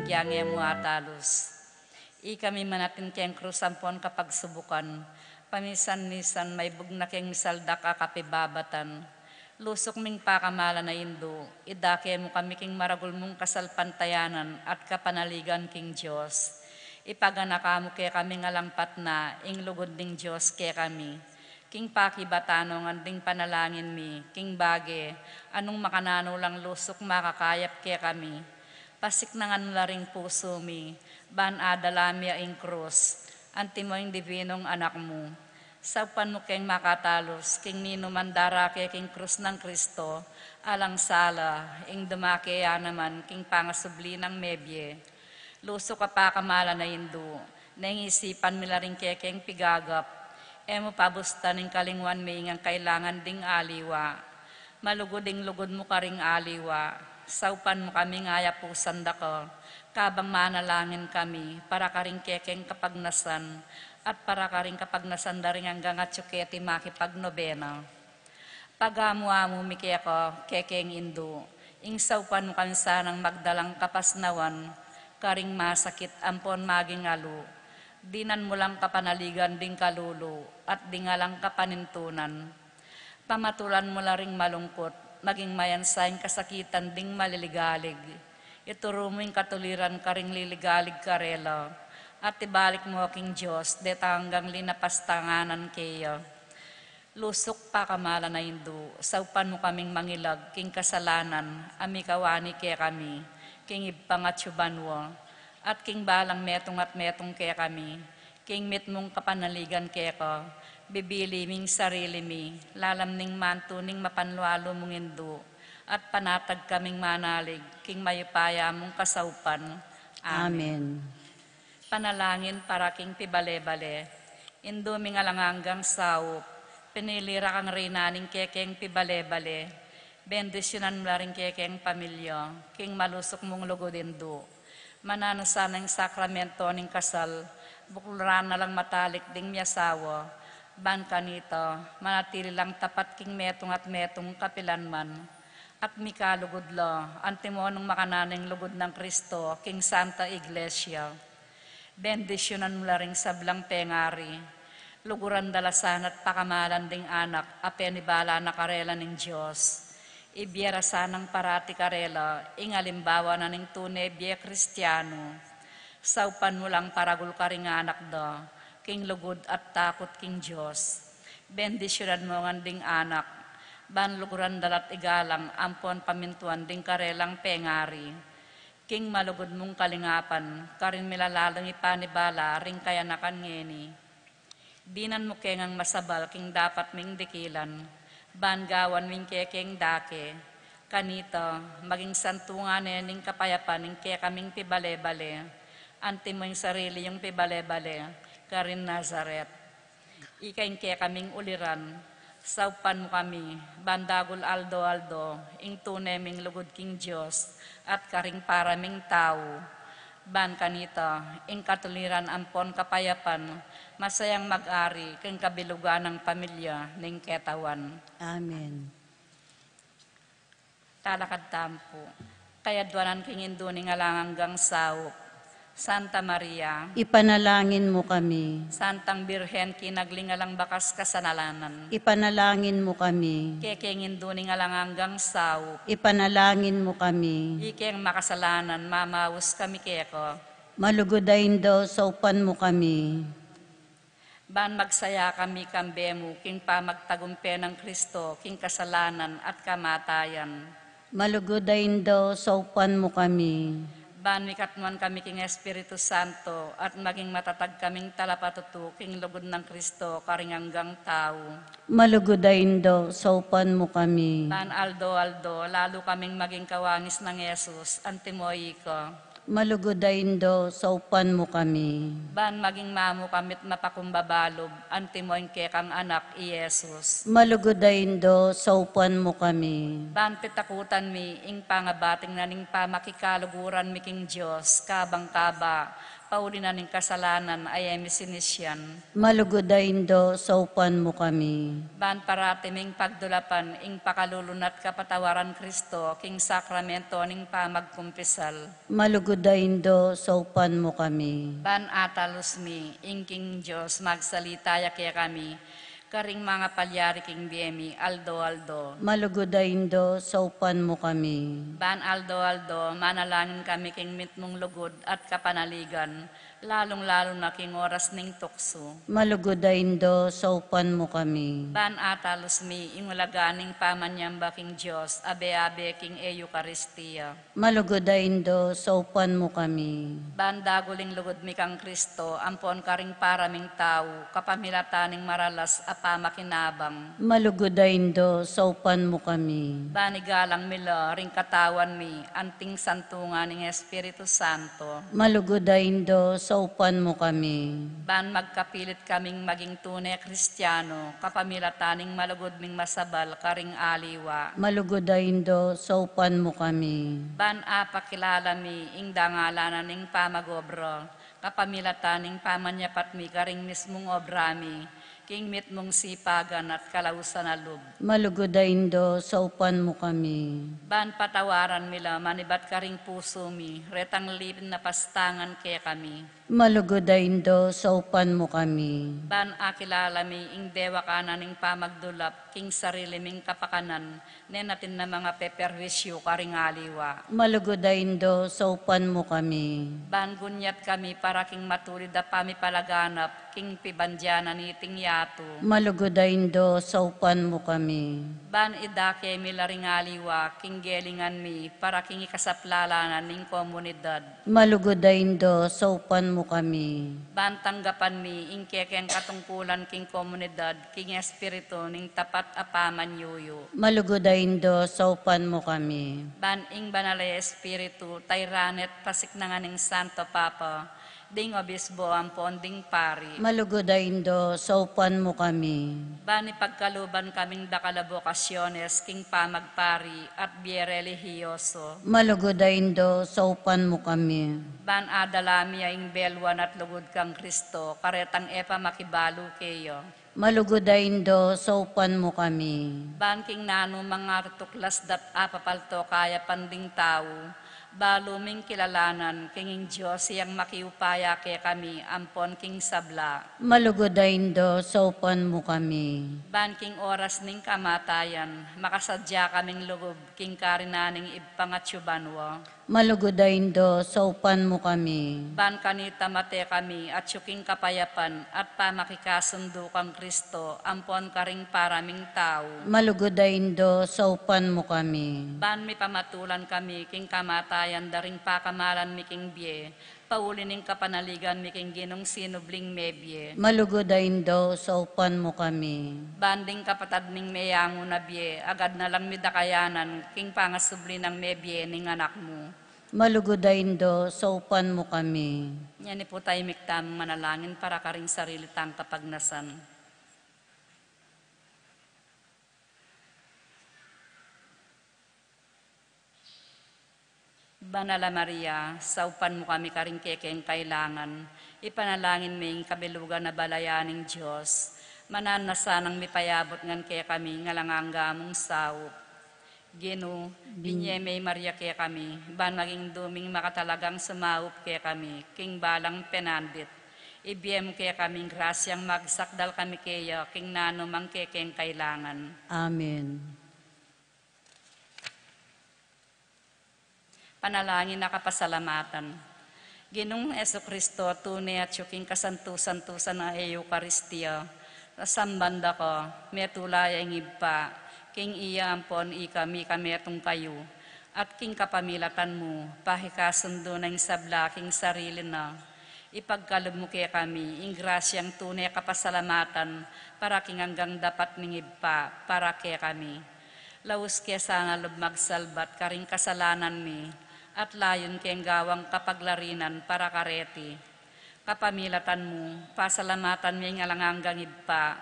agyange mo atalos. Kami manatin keng krusampon kapag subukan, pamisan-misan may bugna keng misaldak akapibabatan. Lusok ming pakamala na indo, idake mo kami king maragul mong kasalpantayanan at kapanaligan king Diyos. Ipaganaka mo kaya kami ngalampat na, ing lugod ding Diyos kaya kami. King pakibatano nganding panalangin mi, king bage, anong makanano lang lusok makakayap kaya kami. Pasik nangan laring puso mi, ban adalami ing krus, antimo ing divinong anak mo. Saupan mo keng makatalos, king nino mandara kaya king krus ng Kristo, alang sala, ing dumake naman, king pangasubli ng mebye. Lusok ka pa kamala na indo, naingisipan mila rin kaya king pigagap, emo pabusta ning kalingwan may ngang kailangan ding aliwa. Malugod ding lugod mo ka ring aliwa. Saupan mo kami ngaya pusan dako. Kabang manalangin kami para ka ring kekeng kapagnasan at para ka ring kapagnasan da rin hanggang at syuketi makipagnobena. Pagamu-amu mi keko kekeng indo. Ing saupan mo kami sanang magdalang kapasnawan. Karing masakit ampon maging alo. Dinan mo lang kapanaligan ding kalulo at dingalang kapanintunan. Pamatulan mo lang ring malungkot, maging mayansaing kasakitan ding maliligalig. Ituro mo yung katuliran ka ring liligalig karela, at ibalik mo aking Diyos, deta hanggang linapastanganan kayo. Lusok pa kamala na indo, saupan mo kaming mangilag, king kasalanan, amikawani kaya kami, king ipangatsubanwa. At king balang metong at metong kaya kami, king mit mong kapanaligan kaya ko, bibili ming sarili mi, lalam ning mantuning mapanlualo mong indo, at panatag kaming manalig, king mayupaya mong kasaupan. Amen. Panalangin para king pibale-bale, indo ming alanganggang saup, pinilira kang reynaning kekeng pibale-bale, bendisyonan mo rin kekeng pamilya, king malusok mong lugod indo. Manano sana yung sakramento ng kasal, bukluran na lang matalik ding miyasawa, ban kanito, manatili lang tapat king metong at metong kapilanman, at mikalugod lo, antimonong makananang lugod ng Kristo, king Santa Iglesia. Bendisyonan mo ring sablang pengari, luguran dalasan at pakamalan ding anak, apenibala na karela ng Diyos. Ibiyara sanang parati karela, ingalimbawa na ning tunay biya Kristiyano. Saupan mo lang paragul ka ring anak do, king lugod at takot king Diyos. Bendisyonan mo nga ding anak, ban luguran dalat igalang, ampon pamintuan ding karelang pengari. King malugod mong kalingapan, karin milalalang ipanibala, ring kayanakan ngeni. Dinan mo kengang masabal, king dapat ming dikilan, bangawan ming kekeng dake, kanito, maging santungan ning kapayapan ning kaya kaming pibale-bale, anti mo yung sarili yung pibale-bale, karin Nazaret. Ikain kaya kaming uliran, saupan mo kami, bandagul aldo-aldo, ing tunay ming lugod king Diyos, at karing paraming tao, ban kanito, ing katuliran ampon kapayapan, masayang mag-ari kang kabilugan ng pamilya ng ketawan. Amen. Talakad tampo. Kaya duwanan king indo ni ngalanganggang saup. Santa Maria, Ipanalangin mo kami. Santang Birhen kinaglingalang bakas kasanalanan. Ipanalangin mo kami. Kekeng indo ni ngalanganggang saup. Ipanalangin mo kami. Ikeng makasalanan, mamawos kami keko. Malugodayin daw sa upan mo kami. Ban magsaya kami kambemu, king pamagtagumpe ng Kristo, king kasalanan at kamatayan. Malugodayin daw sa upan mo kami. Ban mikatnuan kami king Espiritu Santo, at maging matatag kaming talapatutu, king lugod ng Kristo, karinganggang tao. Malugodayin daw sa upan mo kami. Ban aldo-aldo, lalo kaming maging kawangis ng Yesus, antimoy ko. Malugodayin daw sa upan mo kami. Ban maging mamu kamit mapakumbabalob, antimoy kekang anak, Yesus. Malugodayin daw sa upan mo kami. Ban pitakutan mi, ing pangabating na ning pamakikaluguran mi king Diyos, kabang kaba, pauli na ning kasalanan ay emisinisian. Malugodayin do, saupan mo kami. Ban parati ming pagdulapan, ing pakalulunat kapatawaran Kristo, king sakramento ning pamagkumpisal. Malugodayin do, saupan mo kami. Ban atalus mi, ing king Diyos, magsalitaya kaya kami, karing mga palyari king biemi, aldo. Malugodayin do, saupan mo kami. Ban aldo, manalangin kami king mitmong lugod at kapanaligan, lalong-lalo na king oras ning tukso. Malugodayin do, saupan mo kami. Ban atalus mi, ing ulaganing pamanyamba king Diyos, abe-abe king Eucharistia. Malugodayin do, saupan mo kami. Ban daguling lugod mi kang Kristo, ampon karing paraming tao, kapamilataning maralas apamakinabang. Malugodayin do, saupan mo kami. Banigalang mila, ring katawan mi, anting santungan ng Espiritu Santo. Malugodayin do, saupan mo kami. Ban magkapilit kaming maging tunay Kristiyano, kapamilataning malugod ming masabal, karing aliwa. Malugodayin do, saupan mo kami. Ban apakilala mi, ing dangalanan ning pamagobro, kapamilataning pamanyapat mi, karing mismong obra mi, king mitmong sipagan at kalausan na loob. Malugodayin do, saupan mo kami. Ban patawaran mila, manibat karing puso mi, retang lipin na pastangan kaya kami. Malugodayin do, saupan mo kami. Ban akilala mi, ing dewa kananing pamagdulap, king sarili ming kapakanan, nenatin na mga peperwisyo karing aliwa. Malugodayin do, saupan mo kami. Ban gunyat kami para king matulid na pamipalaganap, king pibandyana niting yato. Malugodayin do, saupan mo kami. Ban idake mi laring aliwa, king gelingan mi, para king ikasaplalanan ning komunidad. Malugodayin do, saupan mo kami. Ban tanggapan mi, ing kekeng katungkulan king komunidad, king espiritu ning tapat apaman yuyo. Malugodayin do, saupan mo kami. Ban ing banalay espiritu, tayranet pasiknangan ning Santo Papa, ding obisbo ampon ding pari. Malugodayin do, saupan mo kami. Ban ipagkaluban kaming dakalabokasyones, king pamagpari at biye religyoso. Malugodayin do, saupan mo kami. Ban adalami ing belwan at lugod kang Kristo, karetang epa makibalo keyo. Malugodayin do, saupan mo kami. Ban king nano mga tuklas dat apapalto kaya panding tao, baluming kilalanan, kinging Diyos siyang makiupaya kaya kami, ampon king sabla. Malugodayin do, saupan mo kami. Ban king oras ning kamatayan, makasadya kaming lugub, king karinaning ipangatyubanwa. Malugodayin do, saupan mo kami. Ban kanita mate kami, at syuking kapayapan, at pamakikasundo kang Kristo, ampon karing paraming tao. Malugodayin do, saupan mo kami. Ban mi pamatulan kami, king kamatayan, daring pakamalan mi king biye, paulining kapanaligan mi king ginong sinubling mebye. Malugodayin do, saupan mo kami. Banding kapatad ning meyango na biye, agad na lang midakayanan, king pangasubli ng mebye ning anak mo. Malugodayin do, saupan mo kami. Yan po tayo miktamang manalangin para karing sarili tang kapagnasan. Banala Maria, saupan mo kami karing kekeng kailangan, ipanalangin ming kabilugan na balayaning Diyos, mananasanang mipayabot ngan kaya kami ngalanganga mong saup. Gino, binyeme Maria kaya kami, ban maging duming makatalagang sumaup kaya kami, king balang penandit. Ibiyem kaya kaming grasyang magsakdal kami kaya, king nano mang kekeng kailangan. Amen. Panalangin na kapasalamatan. Ginong Jesucristo, tunay at syuking kasantusan-tusan ng Eucharistia, sambanda ko, metulaya ang iba, king iya ampon ikami kametong kayo, at king kapamilatan mo, pahikasundo ng sabla king sarili na, ipagkalog mo kaya kami, ing grasyang tunay kapasalamatan, para king hanggang dapat ning iba, para kaya kami. Laus kaya sana magsalbat karing kasalanan mi, at layon kayang gawang kapaglarinan para kareti. Kapamilatan mo, pasalamatan mi nga langanggang iba,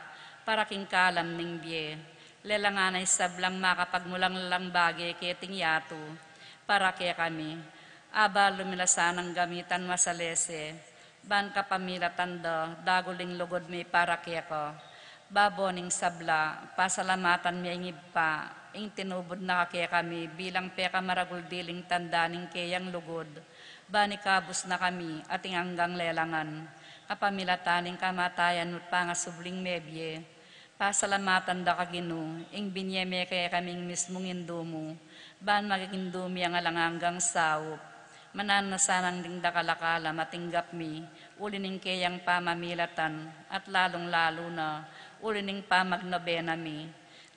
para king kalam ning biye. Lelanganay sablang makapagmulang lang bagay keting yato, para kaya kami. Aba lumilasan ang gamitan masalese, ban kapamilatan do, daguling lugod mi para kiyako. Baboning sabla, pasalamatan mi ang pa, ing tinubod na kaya kami bilang peka maraguldiling tandaning kayang lugod. Bani kabus na kami ating hanggang lelangan. Kapamilataning kamatayan at pangasubling mebye. Pasalamatan da kagino, ing binyeme kaya kaming mismong indumo. Ban magigindumi ang alanganggang sawop. Manan na sanang ding dakalakala matinggap mi, ulining kayang pamamilatan at lalong-lalo na ulining pamagnobena mi.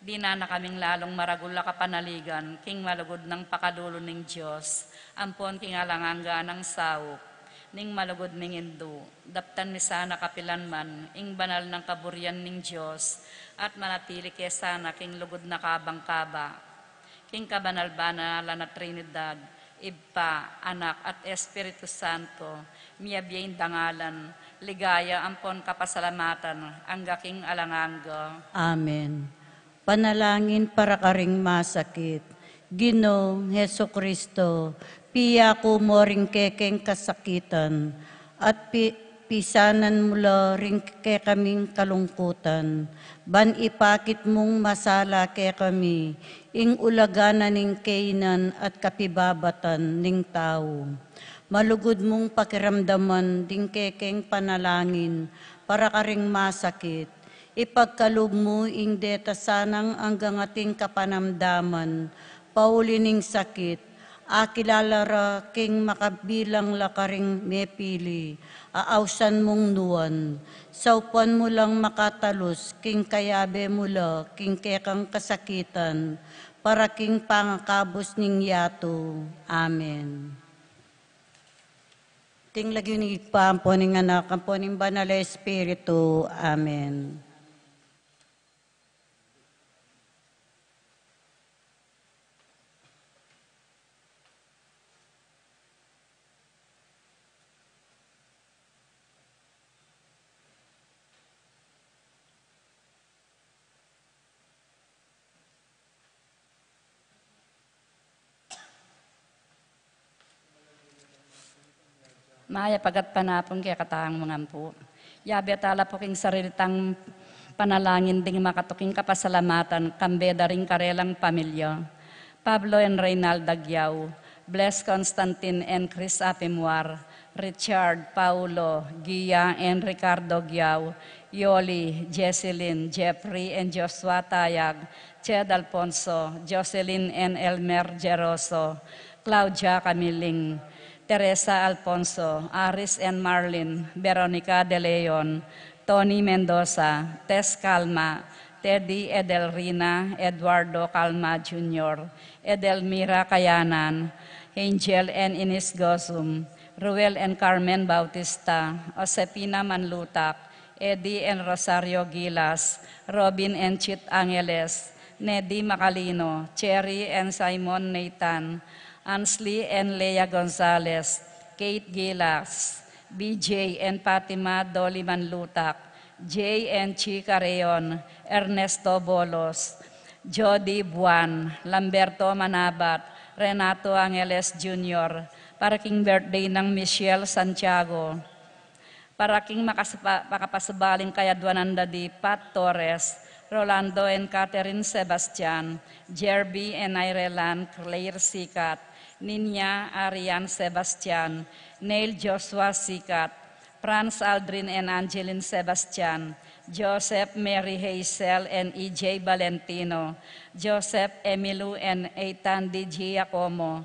Di na kaming lalong maragula kapanaligan, king malugod ng pakadulo ng Diyos, ampon king alangangga ng sawop, ning malugod ning indo, daptan mi sana kapilan man, ing banal ng kaburyan ng Diyos, at manatili kaya sana king lugod na kabang-kaba, king kabanal-banala na Trinidad, Iba, Anak at Espiritu Santo, miyabiyain dangalan, ligaya ampon kapasalamatan, anggaking alangangga. Amen. Panalangin para karing masakit. Ginoong Heso Kristo, piya ko mo ring kekeng kasakitan, at pisanan mula ring ke kaming kalungkutan. Ban ipakit mong masala ke kami, ing ulaganan ning kainan at kapibabatan ning tao. Malugod mong pakiramdaman ding kekeng panalangin, para karing masakit. Ipagkaloob mo ing deta sanang hanggang ating kapanamdaman, paulining sakit, akilalara king makabilang lakaring mepili, aawsan mong nuwan, saupan mo lang makatalos, king kayabe mula, king kekang kasakitan, para king pangakabos ning yato. Amen. Ting lagi ni pampo ning anak, ampo ning banal na Espiritu. Amen. Maya pagat panapon kaya kataang mga po. Yabi atala po king sarilitang panalangin ding makatuking kapasalamatan, kambeda ring karelang pamilya. Pablo and Reynalda Giao, Bless Constantine and Chris Apimuar, Richard, Paulo, Gia and Ricardo Giao, Yoli, Jesselyn, Jeffrey and Joshua Tayag, Ched Alfonso, Jocelyn and Elmer Geroso, Claudia Camiling, Teresa Alfonso, Aris and Marlin, Veronica De Leon, Tony Mendoza, Tess Calma, Teddy Edelrina, Eduardo Calma Jr., Edelmira Kayanan, Angel and Ines Gosum, Ruel and Carmen Bautista, Josepina Manlutak, Eddie and Rosario Gilas, Robin and Chit Angeles, Neddy Macalino, Cherry and Simon Nathan, Ansley and Leah Gonzalez, Kate Gilas, BJ and Fatima Dolly Manlutak, Jay and Chica Reon, Ernesto Bolos, Jody Buan, Lamberto Manabat, Renato Angeles Jr., para king birthday ng Michelle Santiago, para king makapasabaling kayadwananda di Pat Torres, Rolando and Catherine Sebastian, Jerby and Irelan Claire Sikat, Ninya Arian Sebastian, Neil Joshua Sikat, Franz Aldrin and Angeline Sebastian, Joseph Mary Hazel and EJ Valentino, Joseph Emilu and Ethan D. Giacomo,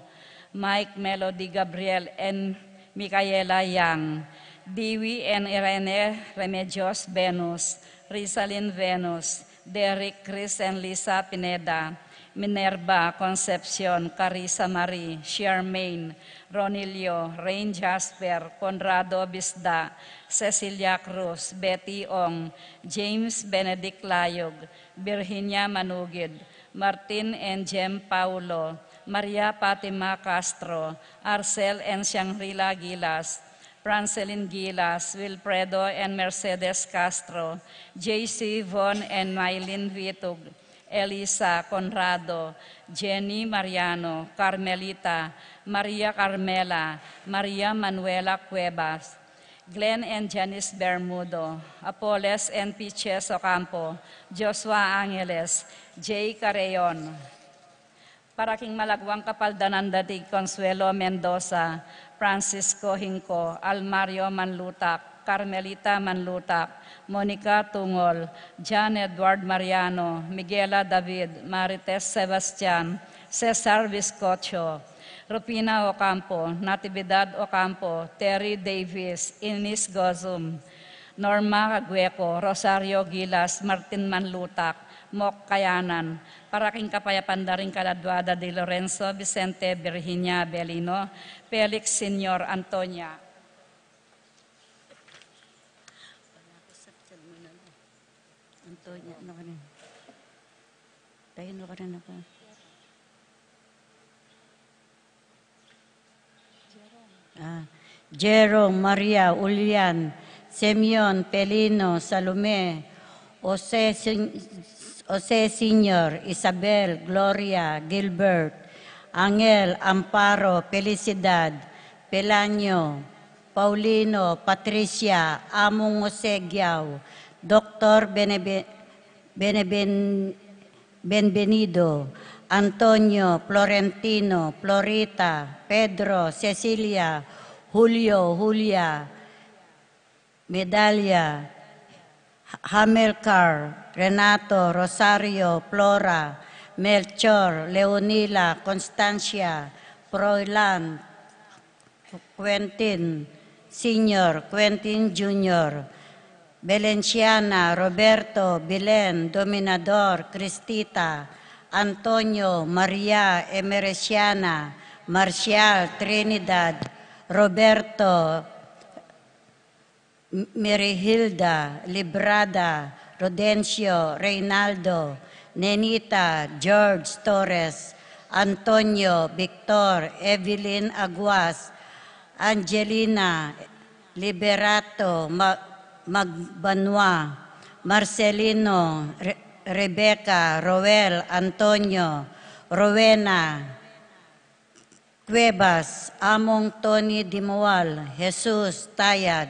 Mike Melody Gabriel and Micaela Yang, Dewey and Irene Remedios Venus, Rizalyn Venus, Derek Chris and Lisa Pineda, Minerva Concepcion, Carissa Marie, Charmaine, Ronilio, Rain Jasper, Conrado Bisda, Cecilia Cruz, Betty Ong, James Benedict Layog, Virginia Manugid, Martin and Jem Paulo, Maria Fatima Castro, Arcel and Shangri-La Gilas, Francelyn Gilas, Wilfredo and Mercedes Castro, JC Von and Mylene Vitug, Elisa Conrado, Jenny Mariano, Carmelita, Maria Carmela, Maria Manuela Cuevas, Glenn and Janice Bermudo, Apoles and Piches Ocampo, Joshua Angeles, Jay Carreon, para king malagwang kapaldanan dati Consuelo Mendoza, Francisco Hinco, Almario Manlutak, Carmelita Manlutak, Monica Tungol, John Edward Mariano, Miguela David, Marites Sebastian, Cesar Viscocho, Rupina Ocampo, Natividad Ocampo, Terry Davis, Ines Gozum, Norma Cagueco, Rosario Gilas, Martin Manlutak, Mok Kayanan, para king kapayapan da rin Caladwada de Lorenzo, Vicente Virginia Belino, Felix Senior Antonia. Antonia, ano ka rin? Tayo na ka rin ako. Jerome, Maria, Ulian, Simeon, Pelino, Salome, Jose Senior, Isabel, Gloria, Gilbert, Angel, Amparo, Felicidad, Pelanio, Paulino, Patricia, Among Jose Giao, Dr. Benvenido, Antonio, Florentino, Florita, Pedro, Cecilia, Julio, Julia, Medalia, Hamilcar, Renato, Rosario, Flora, Melchor, Leonila, Constancia, Froilan, Quentin Senior, Quentin Junior, Valenciana, Roberto, Belen, Dominador, Cristita, Antonio, Maria, Emericiana, Marcial, Trinidad, Roberto, Merihilda, Librada, Rodencio, Reynaldo, Nenita, George Torres, Antonio, Victor, Evelyn Aguas, Angelina, Liberato, Magbanwa, Marcelino, Rebecca, Roel, Antonio, Rowena, Cuevas, Among Tony Dimual, Jesus Tayad,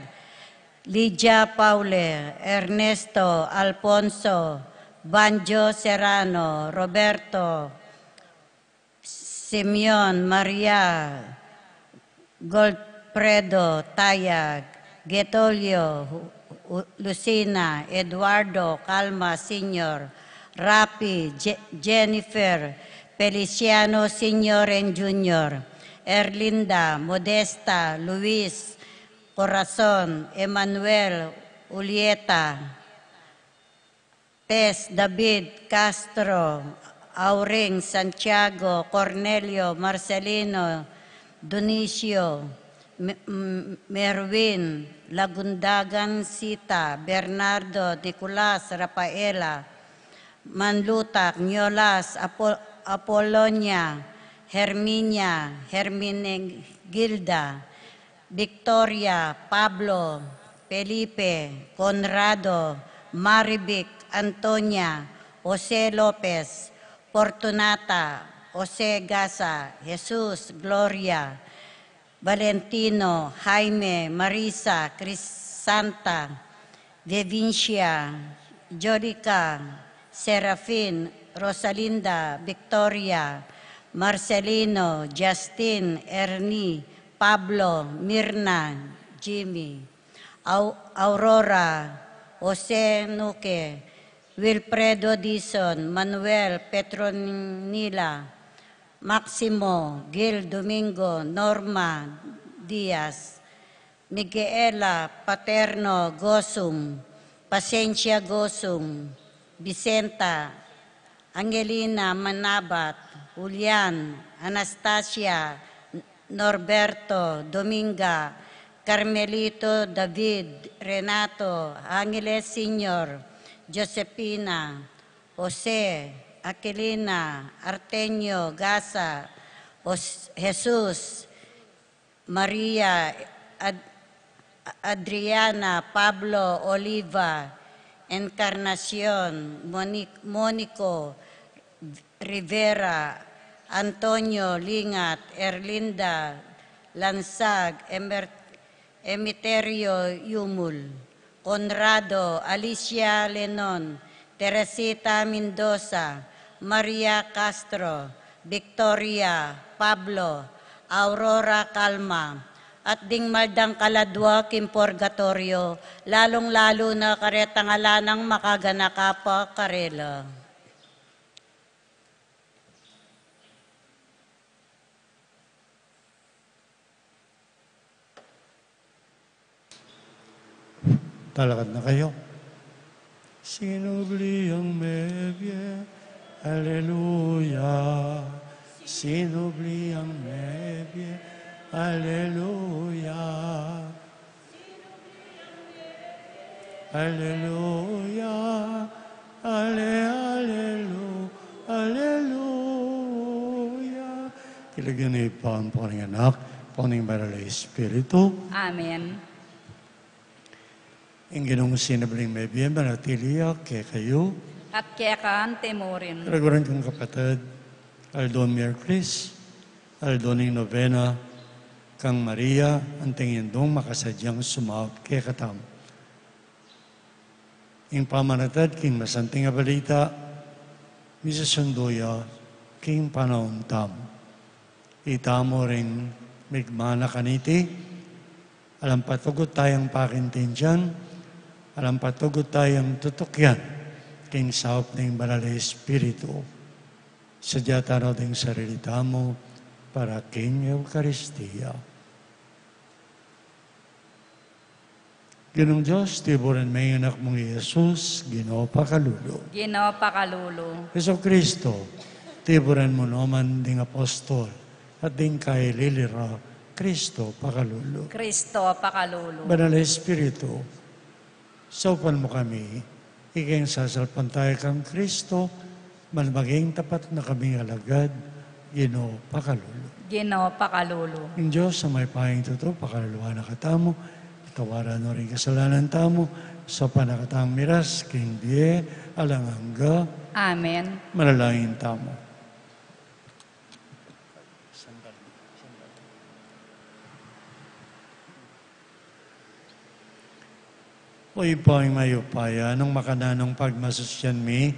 Lydia Paule, Ernesto, Alfonso, Banjo Serrano, Roberto, Simeon, Maria, Goldpredo, Tayag, Getolio, Lucina, Eduardo, Calma Senior, Rapi, Jennifer, Feliciano Senior and Junior, Erlinda, Modesta, Luis, Corazon, Emmanuel, Ulieta, Tess, David, Castro, Auring, Santiago, Cornelio, Marcelino, Donicio, Merwin, Lagundagan Sita, Bernardo, Nicolas, Rafaela, Manlutak, Nyolas, Apolonia, Herminia, Hermenegilda, Victoria, Pablo, Felipe, Conrado, Marivic, Antonia, Jose Lopez, Fortunata, Jose Gasa, Jesus, Gloria, Valentino, Jaime, Marisa, Crisanta, Devincia, Jodica, Serafin, Rosalinda, Victoria, Marcelino, Justin, Ernie, Pablo, Mirna, Jimmy, Aurora, Jose Nuque, Wilfredo Dizon, Manuel Petronila, Maximo, Gil Domingo, Norma Diaz, Miguela Paterno Gosum, Pasencia Gosum, Vicenta, Angelina Manabat, Julian, Anastasia, Norberto, Dominga, Carmelito, David, Renato, Angeles Senior, Josepina, Jose, Aquilina, Arteño, Gaza, Jesus, Maria, Adriana, Pablo, Oliva, Encarnacion, Monico, Rivera, Antonio, Lingat, Erlinda, Lansag, Emiterio Yumul, Conrado Alicia Lenon, Teresita Mendoza, Maria Castro, Victoria Pablo, Aurora Calma, at ding maldang kaladwa kim purgatorio, lalong-lalo na karetangalanang makaganakapa karela. Talakad na kayo. Sinubli ang mebye, Alleluia. Sinubli ang mebye, Alleluia. Alleluia. Alleluia. Kilagyan ni Pang Poning Anak, Poning Banal Espiritu. Amen. Ang ginong sinabling may biyem, manatiliya, kaya kayo. At kaya kaan temurin. Karaguran kong kapatid, Aldon Miercris, Aldoning Novena, kang Maria, ang tingin dong makasadyang sumawat kaya katam. Ang pamanatad, king masanting abalita, misa sunduya, king panahon tam. Itamo rin migmana kaniti, alam patugot tayong pakintin dyan, alam patugot tayong tutukyan, king saop ng Banal na Espiritu. Sadya tanaw ding sarili tamo para king Eucharistia. Ginong Diyos, tiburan may anak mong Jesus, Ginoo pakalulo. Ginoo pakalulo. Heso Kristo, tiburan mo naman ding apostol at ding kay lilira, Kristo pakalulo. Kristo pakalulo. Banal na Espiritu, saupan mo kami, ikayang sasalpan tayo kang Kristo, maging tapat na kaming alagad, Ginoo pakalulo. Ginoo pakalulo. Ang Diyos sa may pahing totoo, pakaluluwa na katamo, tawaran mo rin kasalanan tamo, sa panakatang miras, king biye, alangangga, Amen. manalangin tamo. O ipang mayupaya, nung makananong pagmasusyan mi,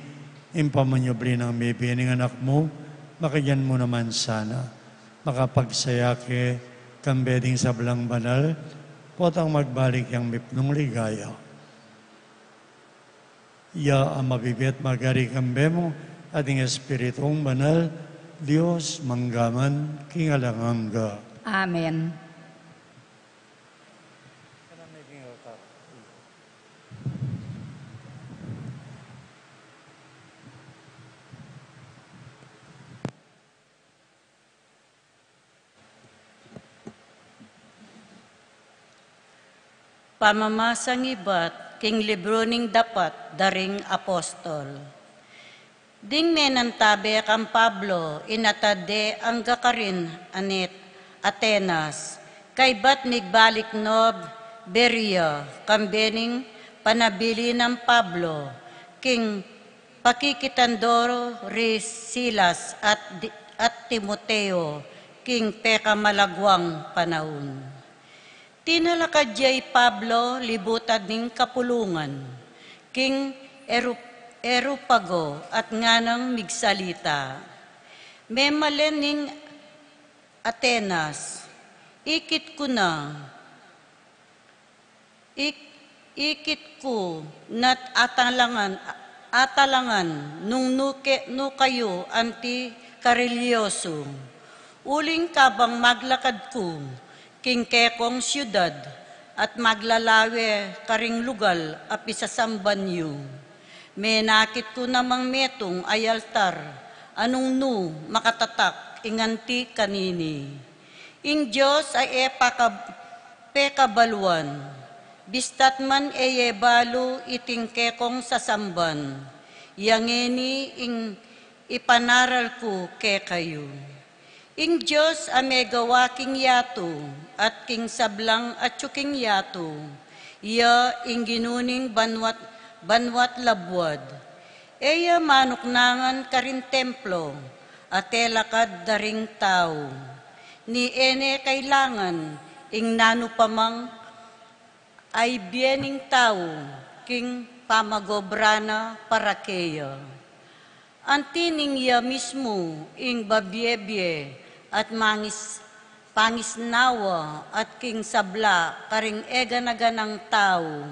impamanyobri ng bibining anak mo, makagyan mo naman sana, makapagsayake, kambeding sa belang banal, potang magbalik yang mipnong ligaya. Ya ang mabibit magari kambe mo, ating espiritong banal, Diyos manggaman, kingalangangga. Amen. Pamamasang ibat, king libro ning dapat, daring apostol. Ding menantabe kang Pablo, inatade ang gakarin, anit, Atenas, kay bat migbalik nob, Beria, kambening panabili ng Pablo, king pakikitandoro, ris, Silas, at Timoteo, king peka malagwang panahon. Tinalakadyay Pablo libutad ning kapulungan, king Erupago at nganang migsalita. Memalen ning Atenas, ikit ko na, ikit ko nat atalangan nung nukayo anti karilyoso. Uling kabang maglakad ko, king kekong siyudad, at maglalawe karing lugal api sa sambanyo. Menakit ko namang metong ay altar, anong nu makatatak inganti kanini. Ing Diyos ay pekabaluan, bistat man eye balo iting kekong sasamban, yangeni ing ipanaral ko ke kayo. Ing Diyos ame gawaking yato, at king sablang at yuking yato, iya ing ginuning banwat labwad. Eya manuknangan karin templo, at telakad daring tao. Ni ene kailangan, ing nanupamang ay biening tao, king pamagobrana parakeya. Antining ya mismo, ing babyebye, at pangisnawa, at king sabla, karing eganaganang tao.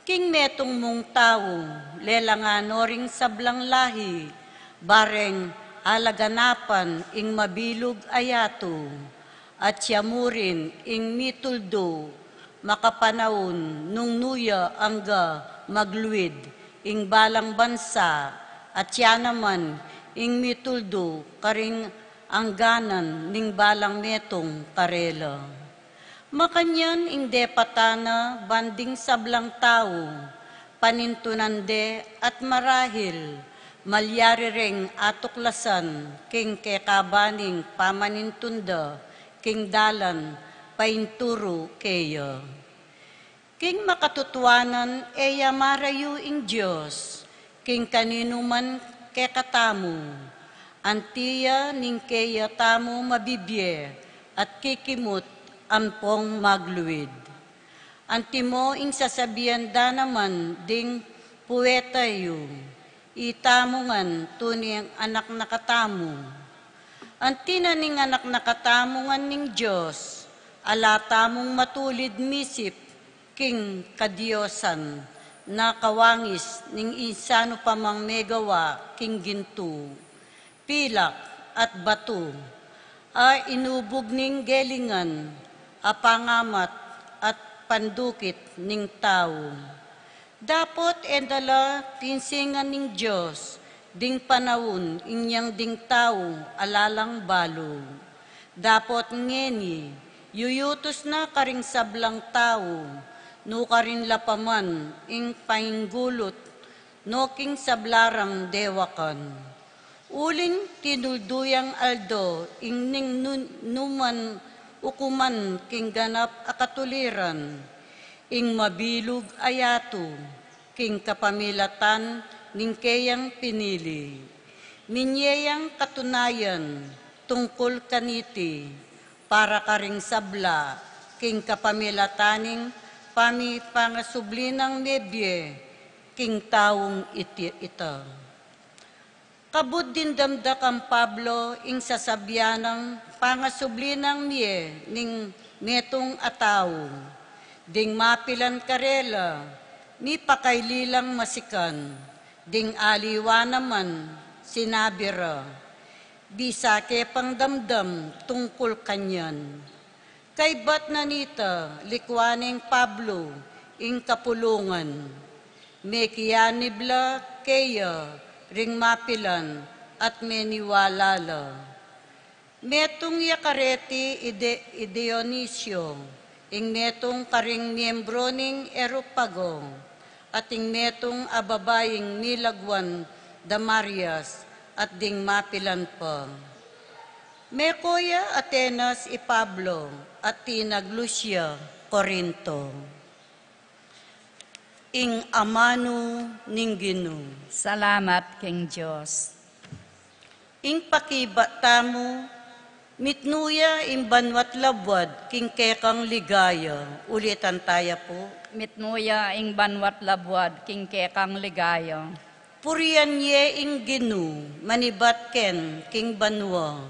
King metong mong tao, lelanganoring sablang lahi, bareng alaganapan, ing mabilog ayato, at siyamurin, ing mituldo, makapanahon, nung nuya angga magluid, ing balang bansa, at siya naman, ing mituldo, karing angganan, ning balang metong karela. Makanyan ing depatana, banding sablang tao, panintunande at marahil, malyari ring atuklasan, king kekabaning pamanintunda, king dalan, painturo keya. King makatutuanan, eya marayu ing Diyos, king kanino man kekatamu, antiya ning keya tamu mabibye, at kikimot ampong magluid. Antimo ing sasabihan da naman ding puweta yu, itamungan tuni ang anak nakatamu. Antina ning anak nakatamungan ning Diyos, alatamong matulid misip, king kadiosan, na kawangis ning isano pamang megawa, king gintu, pilak at batu, a inubog ning gelingan, apangamat at pandukit ning tao. Dapot endala pinsingan ning Diyos, ding panahon inyang ding tao alalang balo. Dapot ngeni, yuyutos na karing sablang tao, no karin lapaman ing painggulot, no king sablarang dewakan. Uling tinulduyang aldo, ing ning numan ukuman king ganap akatuliran, ing mabilog ayato, king kapamilatan ning kayang pinili. Minyeyang katunayan tungkol kaniti, para karing sabla, king kapamilataning pangasublinang nebye, king taong ita. Kabud din damdak ang Pablo, ing sasabyanang pangasublinang miye, ning metong ataw, ding mapilan karela, mi pakaylilang masikan, ding aliwa naman, sinabira, bisake pang damdam tungkol kanyan. Kay bat nanita, likwaning Pablo, ing kapulungan, mekiyanibla keya, ring mapilan, at meniwalala. Metong yakareti Dionisio, ing metong karing miyembro ning Eropago, at ing metong ababaying milagwan Damarias, at ding mapilan pa. Mekoya Atenas i Pablo, at tinag Lucia, Corinto. Ing amano ning Ginoo. Salamat, King Diyos. Ing pakiba tamo, mitnuya ing banwat labwad, king kekang ligaya. Ulitan taya po. Mitnuya ing banwat labwad, king kekang ligaya. Purian ye ing Ginoo, manibat ken, king banwa.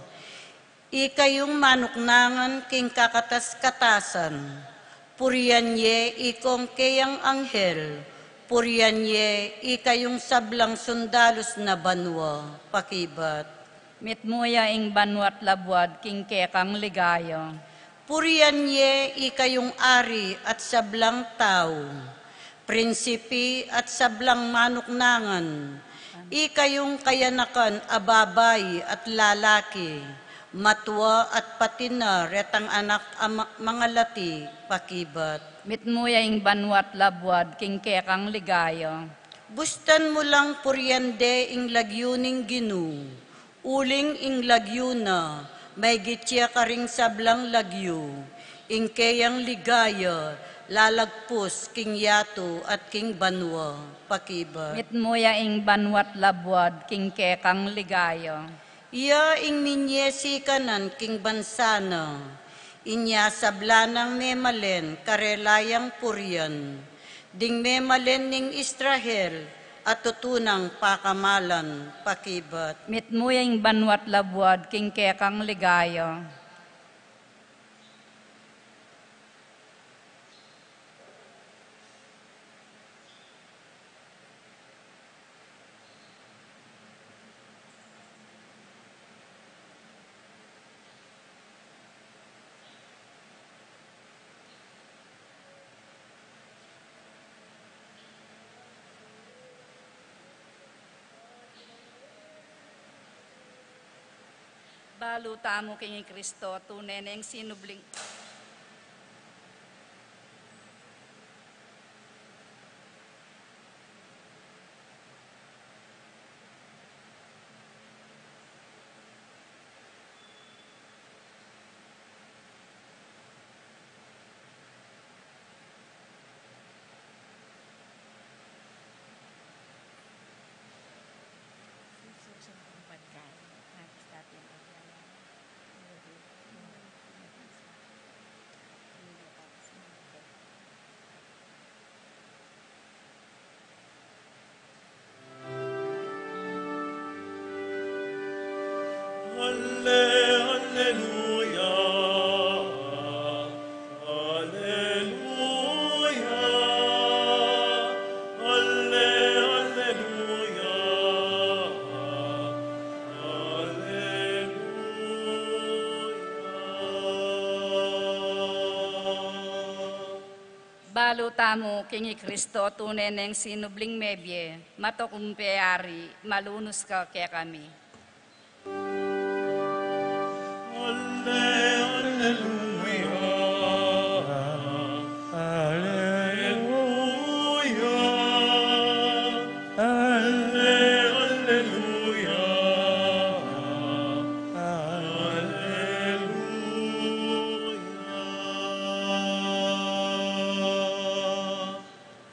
Ikayong manuknangan, king kakatas-katasan. Purian ye ikong kayang anghel, purian ye ikayong sablang sundalos na banwa, pakibat. Mitmuya ing banwat labwad, king kekang ligaya. Purian ye ikayong ari at sablang tao, prinsipi at sablang manuknangan, ikayong kayanakan ababay at lalaki, matwa at patina retang anak mga lati, pakibat. Mitmuya ing banwat labwad, king kekang ligaya. Bustan mo lang puryande ing lagyuning Ginoo, uling ing lagyuna, may gitya karing sablang lagyu, ing kayang ligaya, lalagpus king yato at king banwa, pakibat. Mitmuya ing banwat labwad, king kekang ligaya. Iya ing minyesi kanan king bansana, Inya sablanang memalen karelayang purian. Ding memalen ning Israel at tutunang pakamalan pakibat. Mitmuyang banwat labwad king kekang ligaya. Balutamo king Kristo, tunay na yung sinubling. Alleluia, alleluia, alleluia, alleluia. Balutamo king Kristo, tunay na yung sinubling mebye, matokumpayari, malunos ka kaya kami.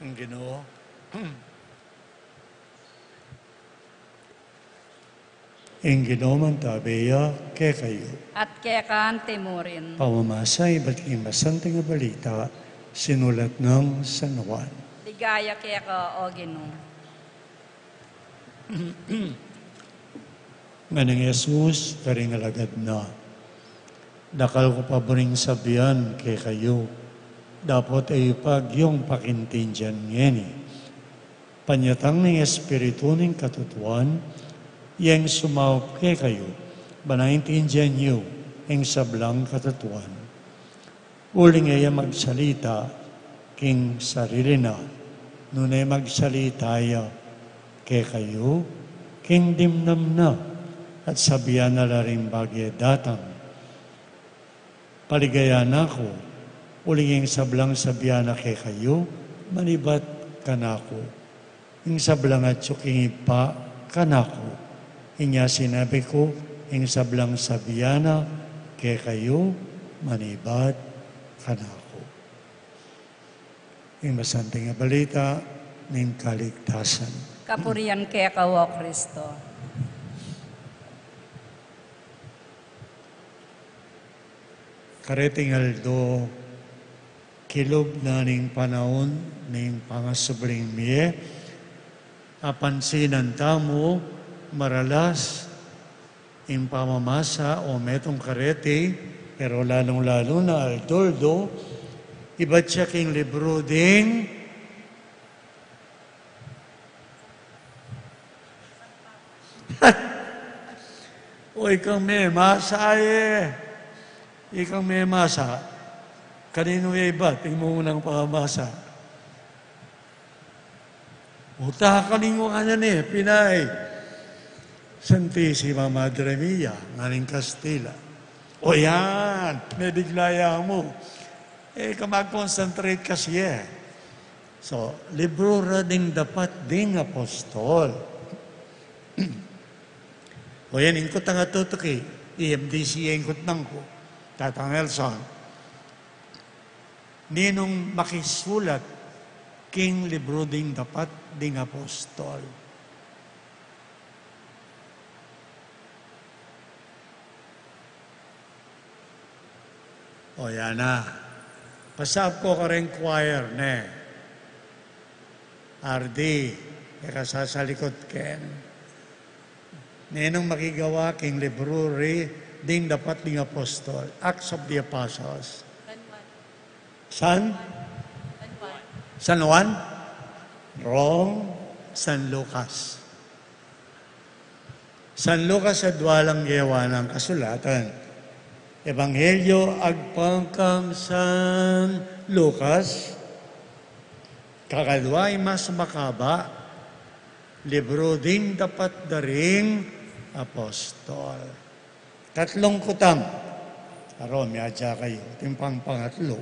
Ang Ginoo, ang Ginoo man tabeya kay kayo. At kaya kaan timurin. Pamamasa iba't masanteng nga balita, sinulat ng San Juan. Ligaya kaya ka, O Ginoo. Nganong Yesus, karing alagad na. Dakal ko pa buring sabihan kay kayo, dapat ay pag yung pakintindihan ngeni. Panyatang ng Espiritu ng katutuan, yang sumawap kay kayo, banaintindihan niyo ang sablang katutuan. Uling ay magsalita king sarili na, nunay magsalita ya kay kayo, king dimnam na, at sabihan na rin bagay datang. Paligayan ako, uling ang sablang sabihan na kay kayo, manibat kanako. Ang sablang at suking ipa kanako. Inya sinabi ko, ang sablang sabihan na kay kayo, manibat kanako. Ang masanteng nga balita ng kaligtasan. Kapurian kaya ka, O Kristo. Kareting aldo, kilob na ning panahon ning pangasubling miye, apansinan tamo, maralas, in pamamasa o metong karete, pero lalong-lalo na aldoldo, iba't siya king libro ding o ikaw may masaye. Ikaw may masa, kanino yung iba, tingmo unang pamamasa. Uta kaningo kanan Pinay. Santissima Madre Mia, nganing Kastila. O yan, may biglaya mo. Mag-concentrate kasi So, libro ra ding dapat ding apostol. O yan, ingkot ang atutuki, EMDC ingkot nang ko. Tatang Nelson, ninong makisulat king libro ding dapat ding apostol. O yan na. Pasab ko ka rin choir, ne. RD, kaya sa likod ken. Nenong makigawa king library, ding dapat ng apostol. Acts of the Apostles. San? San Juan? Wrong. San Lucas. San Lucas at walang gawa ng kasulatan. Ebanghelyo agpangkang San Lucas, kakadwa ay mas makaba, libro din dapat daring apostol. Tatlong kutang. Aro, miyadya kayo. Timpang pangatlo.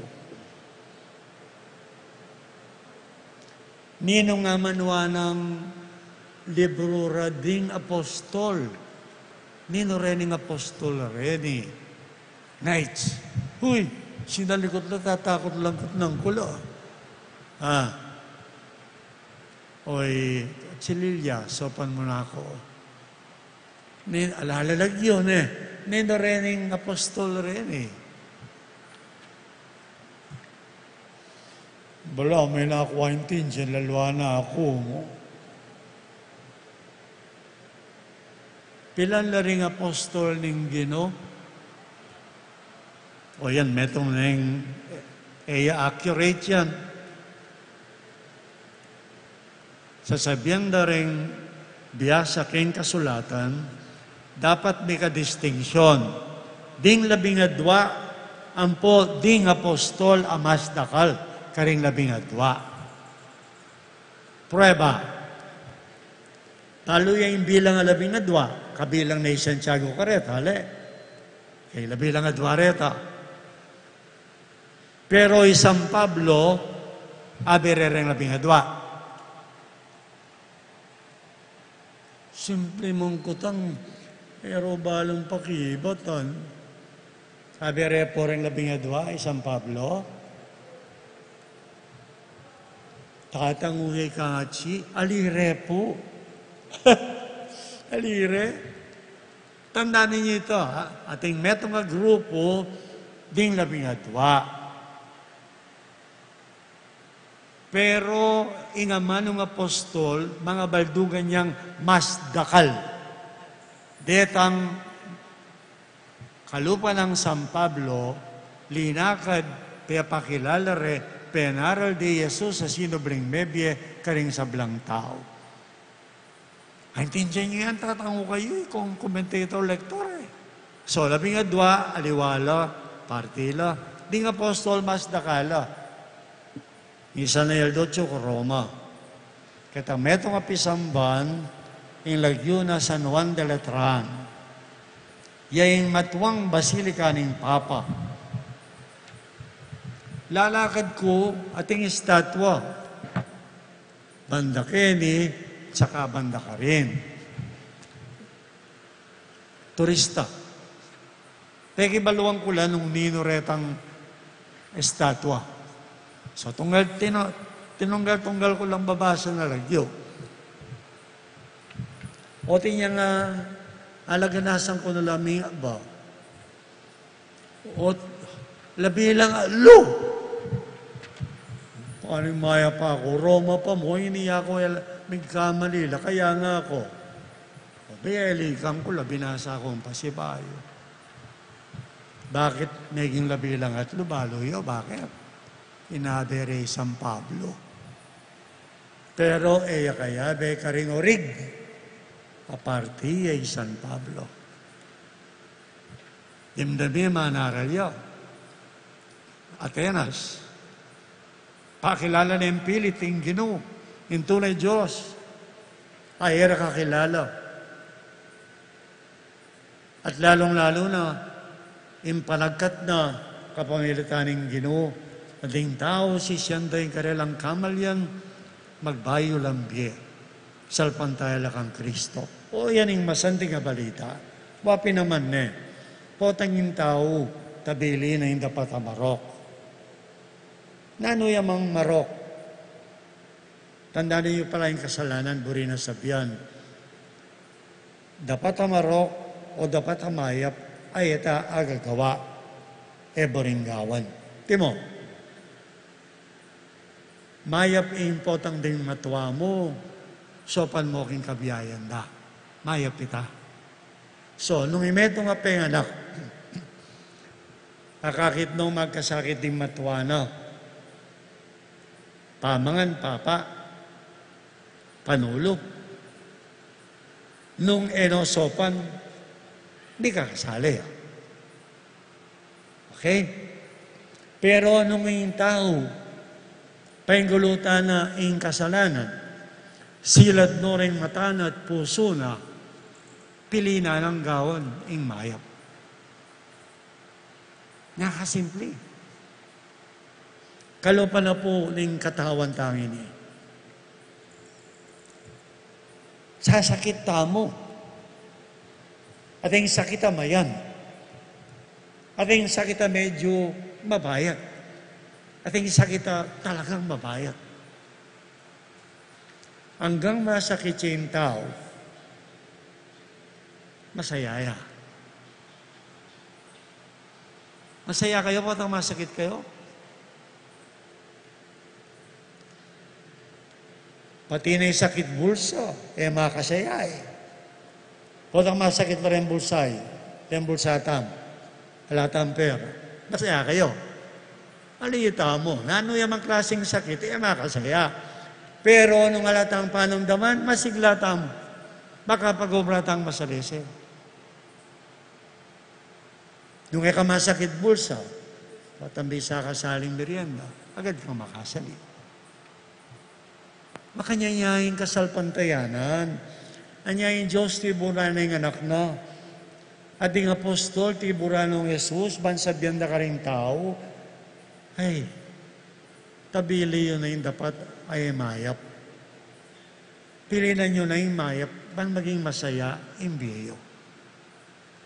Nino nga manwa ng libro rading apostol. Nino rening apostol reni. Knights. Huy, sinalikot na tatakot lang ng kulo. Oy, Chililya, sopan mo na ako. Alalalag yun eh. Nino rening apostol reni. Bala, may nakakwaintin dyan, lalwa na ako mo. Pilan la ring apostol ning Gino? O yan, metong ning accurate yan. Sasabihan na ring biyasa king kasulatan, dapat may ka-distinction. Ding labingadwa, ampo ding apostol amas dakal. Karing labingadwa. Prueba. Talo yung bilang labingadwa, kabilang na Santiago Careta, kay labilang adwa reta. Pero isang Pablo, abirereng labingadwa. Simple mong kutang, pero balong pakibatan. Abire po rin labingadwa, isang Pablo. Tatanguhay ka nga, alire po. Alire. Tandaan ninyo ito, ha? Ating metong nga grupo, ding labingadwa. Pero, ingaman ng apostol, mga baldugan niyang mas dakal. Detang kalupa ng San Pablo, linakad, kaya pakilala penaral de Jesus sa sinobring mebye karing sablang tao. Aintindihan niyo yan, tatango kayo kung commentator, lector eh. So, labingadwa, aliwala, partila, ding apostol mas dakala. Isa na yaldotso ko Roma. Kata metong apisamban, in lagyo na San Juan de Letran. Yaing matuwang basilika ning Papa. Lalakad ko ating estatwa. Banda Keni, tsaka banda ka rin. Turista. Teki baluang ko lang nung ninoretang estatwa. So, tinunggal ko lang babasa na lagyo. O tinya nga, alaganasan ko na laming ba? O, labi lang, paano maya pa ako? Roma pa mo, iniya ko magkamalila, kaya nga ako. Biyailikan ko, labinasa akong pasibayo. Bakit naging labi lang at lubaloyo? Bakit? Inabere San Pablo. Pero kaya be karing orig. Aparti ay San Pablo. Dimdami manaralyo. Atenas. Pakilala na yung pilit, yung Ginoo, yung tunay Diyos. Ayera kakilala. At lalong-lalo na, yung panagkat na kapamilitan ng Ginoo, ading tao si siyanda yung karelang kamalyan, magbayo lambye, salpantayala kang Kristo. O yan yung masanting balita. Wapi naman potang yung tao, tabili na yung dapat amarok. Nano yamang marok? Tandaan niyo pala yung kasalanan, buri na sabihan. Dapat amarok o dapat amayap ay ita agagawa. Eboringawan. Timo, mayap impotang ding matwa mo, sopan mo king kabiyayan da. Mayap ita. So, nung imeto nga penganak, akakit nung magkasakit ding matwa na, pamangan papa, panulog. Nung sopan, di ka kasali. Okay? Pero nung yung tao, painggulutan na yung kasalanan, silad no rin matana at puso na, pili na ng gawon ing mayap. Nakasimple. Kalupa na po ng katawan tangin niya. Sasakit tamo. At yung sakit mayan. At yung sakit medyo mabayat. At yung sakit talagang mabayat. Hanggang masakit siya yung tao, masayaya. Masaya kayo kung masakit kayo? Pati na yung sakit bulsa, makasaya eh. Kung masakit na rin bulsay, yung bulsatam, alatam pera, masaya kayo. Aliyita mo, nano yung mga klaseng sakit, makasaya. Pero nung alatang panamdaman, masiglatam, baka pag-obratang masalisi. Nung ka masakit bulsa, patambisa ka saling merienda, agad kang makasali. Makanyayayin kasalpantayanan. Anyayin Diyos, tiburan na yung anak na. At yung apostol, tiburan ng Jesus, bansabyan na ka rin tao. Ay, tabili yun na yung dapat ay mayap. Pilinan nyo na yung mayap, ban maging masaya, imbiyo.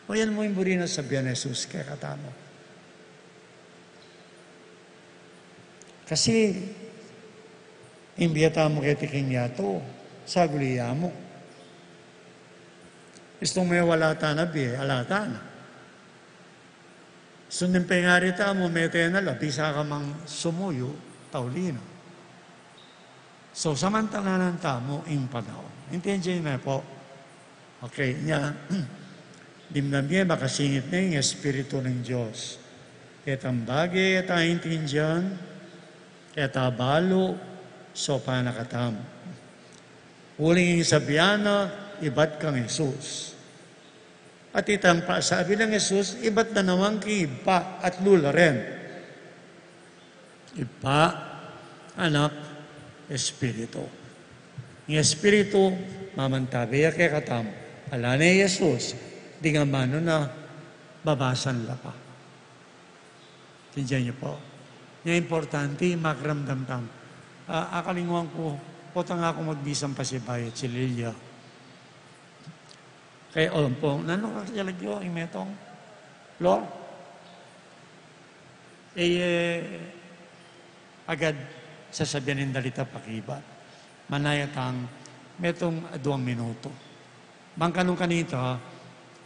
O yan mo yung buri na sabihan ni Jesus, kaya katamo. Kasi, imbiyata mo kaya tiking yato, saguliya mo. Gusto mo yung wala tanabi, alata na. Sundin pengarita mo, may tenala, bisa ka mang sumuyo, taulino. So, samantala ng tamo, ing panahon. Intindihin na po. Okay, niya, dimdam niya, makasingit na yung Espiritu ng Diyos. Kaya tambagi, at intindihan, kaya tabalo, so panakatam. Uling yung sabiana, ibat kang Jesus. At itampa, sabi ng Jesus, ibat na naman kay iba at lula rin. Iba, anak, Espiritu. Yung Espiritu, mamantabi kay katam. Ala ni Jesus, di nga mano na babasan la pa. Tindihan niyo po. Yung importante, magramdam tam. Akalingwan ko, potang ako magbisang pasibayat si Lilia. Kaya po, nano ka siya lagyo, imetong, Lord? Agad sasabihin ng dalita pakiba. Manayatang, metong 2 minuto. Bangkanong kanito,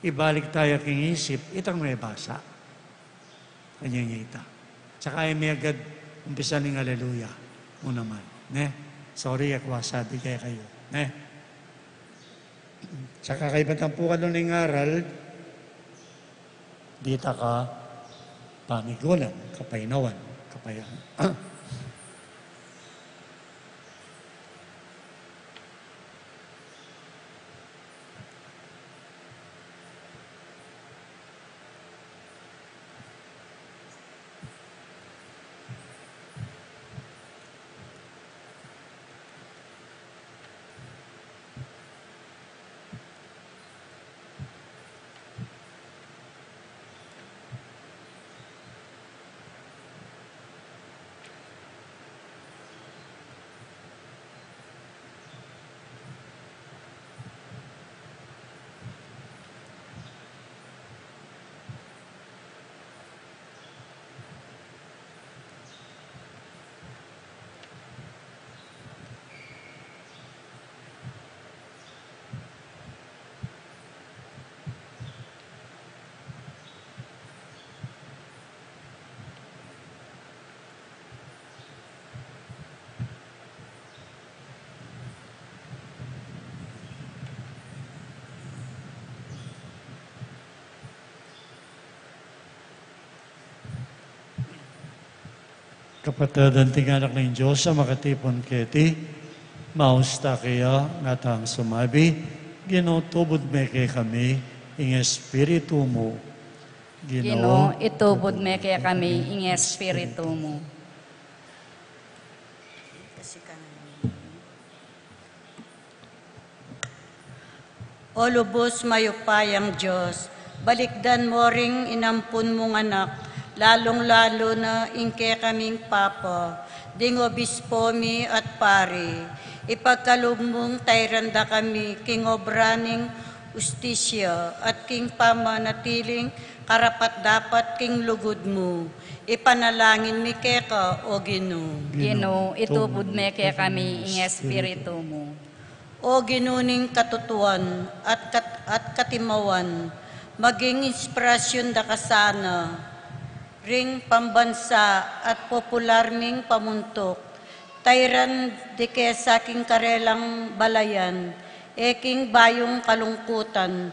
ibalik tayo king isip, itang may basa. Kanyang ita. Tsaka ay may agad umpisa ng aleluya. Mo naman. Ne? Sorry, ako sabi kaya kayo. Ne? Tsaka kay batampukan nun ng aral, dita ka panigulan, kapainawan, kapayan. Kapatadan ting anak ng Diyos sa makatipon keti, mausta kaya natang sumabi, ginotubod me kay kami, ing espiritu mo. Ginoo, itubod me kaya kami ing espiritu mo. O lubos mayupayang Diyos, balikdan mo ring inampun mong anak, lalong-lalo na ingke kaming Papa, ding obispo mi at pari. Ipagkaloob mong tayranda kami, king obraning ustisya, at king pamanatiling karapat-dapat king lugod mo. Ipanalangin mi keka, O Ginoo. Ginoo, itubod me kaya kami ing espiritu mo. O ginuning katutuan at katimawan, maging inspirasyon da kasana, ring pambansa at popular ming pamuntok, tayran di kesa king karelang balayan, eking bayong kalungkutan,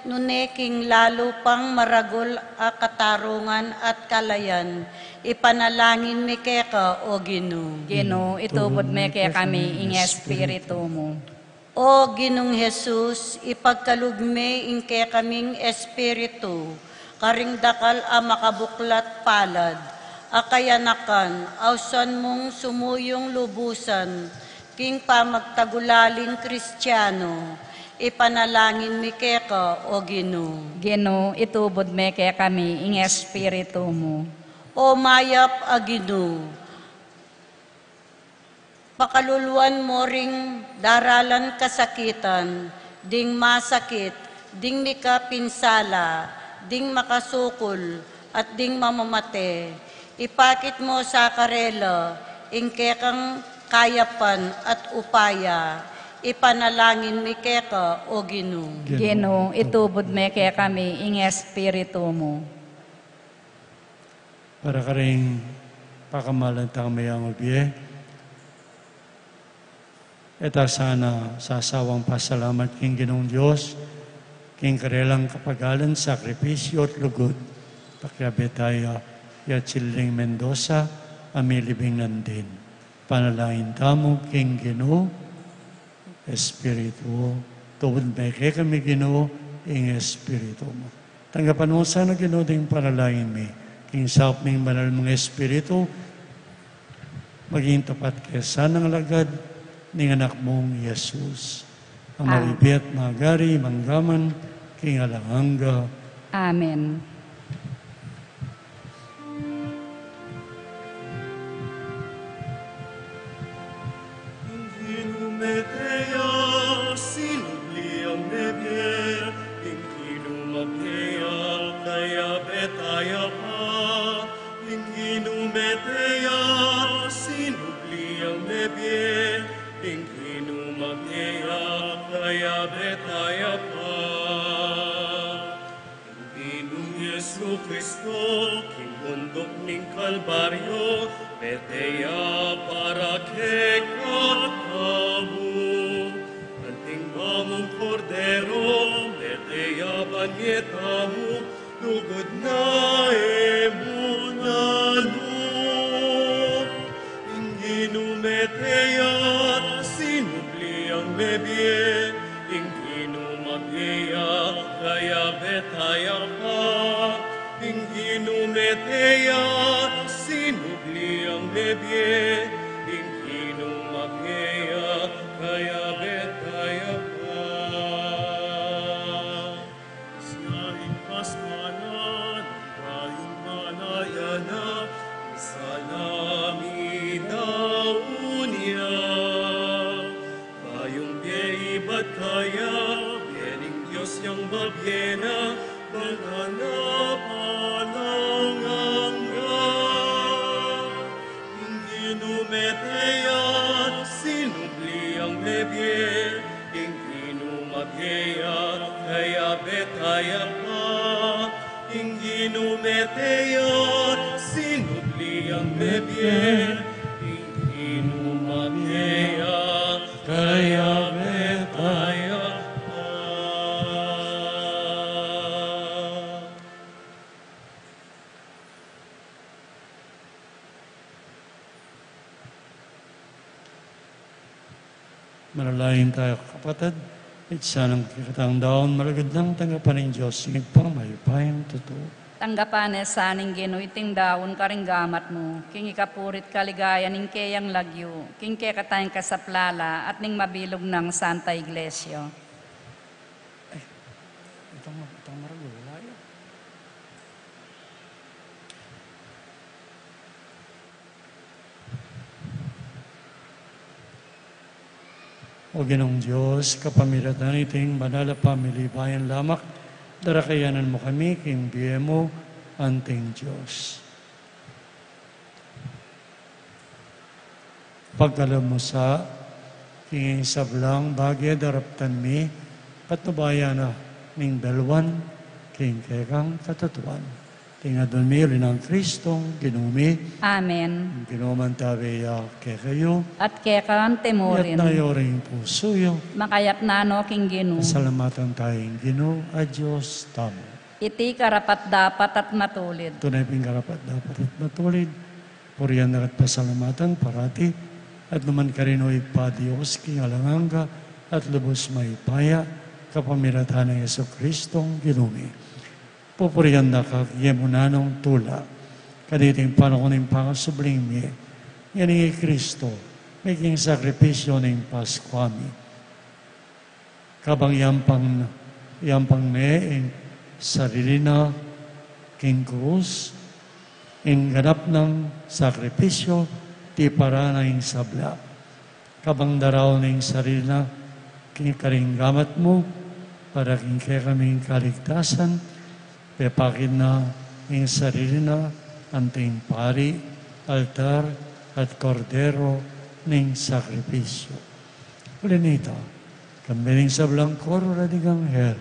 nuneking lalo pang maragol a katarungan at kalayan, ipanalangin mi keka, O Ginoo. Ginoo, itubod me kaya kami ing espiritu mo. O Ginong Jesus, ipagkalugme ingke kaming espiritu, karing dakal a makabuklat palad, akayanakan, ausan mong sumuyong lubusan, king pamagtagulaling Kristiyano, ipanalangin mi keka, O Ginoo. Ginoo, itubod me kaya kami ing espiritu mo. O mayap a Ginoo, pakaluluan mo ring daralan kasakitan, ding masakit, ding mikapinsala, ding makasukol, at ding mamamate. Ipakit mo sa karela, ingke kang kayapan at upaya, ipanalangin mi keka, O Ginoo. Ginoo, itubod me kaya kami ing espiritu mo. Para ka rin pakamalan tamayang ubiye. Eta sana sasawang pasalamat king Ginoong Diyos, king karelang kapagalan, sakripisyo at lugod. Pakiabe tayo, Yachiling Mendoza, amilibing nandin. Panalangin tamo, king Ginoo, Espiritu, tubod may kay kami Ginoo, ing Espiritu mo. Tanggapan mo sana Ginoo ding panalangin mi, king saop ming banal mga Espiritu, maging tapat kesa ng lagad, ning anak mong Yesus. Ang mabibiyat, magari, manggaman, king alanganga. Amen. Inginumetea sinubliang nebier, inginumagea kaya betaya pa. Inginumetea sinubliang nebier, inginumagea kaya betaya pa. Inginung Yesu Kristo, kinundok ning Kalbaryo, betaya para kay katamu. Anting mamong kordero, betaya banyetamu, lugod na emunano. Inginumeteya, sinubli ang bebye, inginumagya, kaya betaya pa. Inginumeteya, sinubli ang bebye, inginumagya, kaya betaya pa. Sa ipasmanan, bayong manayana, salami daun niya. Bayong biyaibat kaya, biyaning Diyos yang babyena, balana palanganga. Inginumeteya, sinubli ang bebye, inginumagya, kaya betaya pa. Inginumeteya, sinubli ang bebye, inginumagya, kaya betaya pa. Manalain tayo kapatid. At sanang kikatang daon, malagad lang tanggapan ng Diyos, yung pangmayupayang totoo. Tanggapan sa aning ginuiting daon karing gamat mo, king ikapurit kaligayan ning kayang lagyo, king kaya katayang kasaplala at ning mabilog ng Santa Iglesia. Itong marago, wala yun. O Ginoong Diyos, kapamilatan iting banal na pamilya bayan lamak, darakayanan mo kami, king biye mo, anting Diyos. Pagkalam mo sa king sablang bagay daraptan mi, patnubayan na ning dalwan, king kekang katatuan. Tingnan doon mi, rin ang Kristong ginumi, Amen. ginuman tabi kekayo, At kaya kang at temurin, nayo rin puso yung makayat na no king ginu, pasalamatan tayong Ginoo a Diyos tamo. iti karapat dapat at matulid. Tunay pingkarapat dapat at matulid. Puriyan na at pasalamatan parati. At naman ka rin o ipa-Diyos king alanganga at lubos may paya kapamiratan ng Yeso Kristong ginumi. Pupuriyan na kakiyemunanong tula. Kaniting panahon ng pangasubling mi. Yan ni Kristo. Making sakripisyo ng Paskwami. Kabang yampang me sarili na king krus, ing ganap ng sakripisyo, ti para na ing sabla. Kabang daraw ng sarili na king karinggamat mo, para king kaya kaming kaligtasan, pepakid na ing sarili na, anting pari, altar, at kordero ng sakripisyo. Ulinita, kambiling sablang koro radigang hel,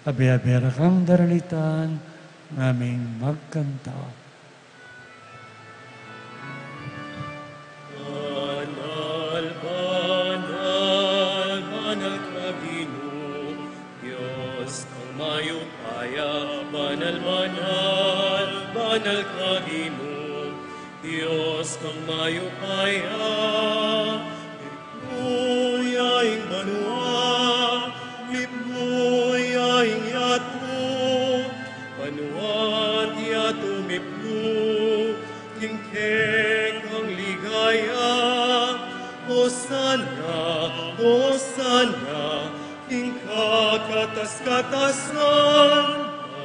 abi-abera kang daralitan, naming magkanta. Banal, banal, banal ka Ginoo, Diyos kang mayupaya. Banal, banal, banal ka Ginoo, Diyos kang mayupaya. Ipuyaing banwa, ipuyaing yato, banwa at yato miplo, kingkeng ang ligaya. Hosana, Hosana, king kakatas-katasan.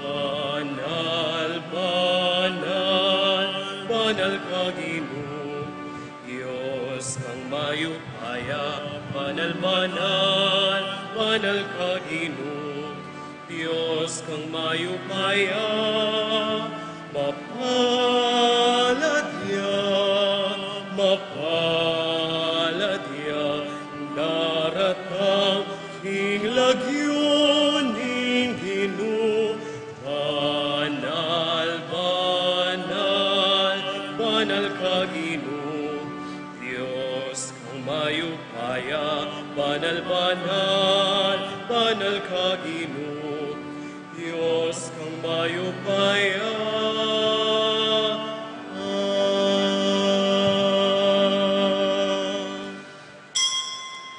Banal, banal, banal ka Ginoo, Diyos kang mayupaya. Banal, banal, banal ka Ginoo, Diyos kang mayupaya. Mapalad ya, daratang ing lagyo ning Ginoo. Banal, banal, banal ka Ginoo, Diyos kang mayupaya. Banal, banal, banal ka Ginoo, Diyos kang mayupaya.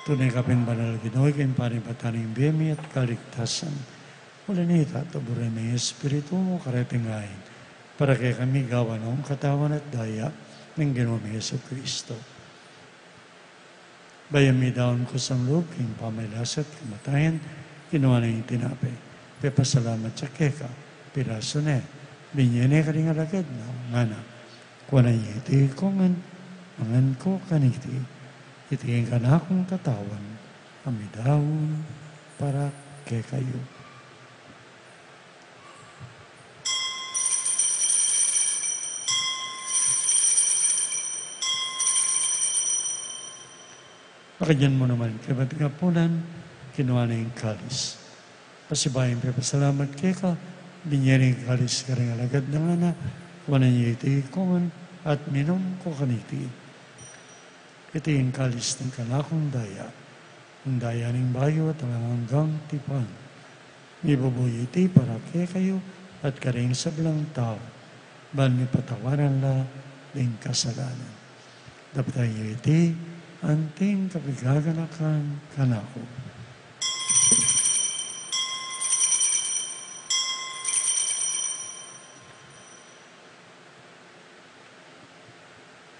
Tunay kapin banal Ginoo, kin panipataning biyemi at kaligtasan. Ulinita, taburin ng Espiritu mo karatingayin, para kay kami gawa ng katawan at daya ng Ginoo ni Yesu Kristo. Bayami daon ko sa loob, king pamilasat, kamatayan, ginawa na yung tinapay. Pepasalamat sa keka, piraso na, binyene ka rin alagad na, ngana, kuha na iti kongan, mangan ko kaniti, itingin ka na akong katawan, kami daon para kay kayo. Pakadyan mo naman, kabat kapunan, kinuha na yung kalis. Pasibayan pa pasalamat kay ka, binyaring kalis ka rin alagad ng anak, wala niya iti kongan, at minom ko kaniti. Ito yung kalis ng kanakong daya, ang daya ng bayo at ang hanggang tipan. Nibubuy iti para kay kayo at karing sablang tao, ban mi patawaran la ng kasalanan. Dapat tayo iti, anting kapigaganakan kanako.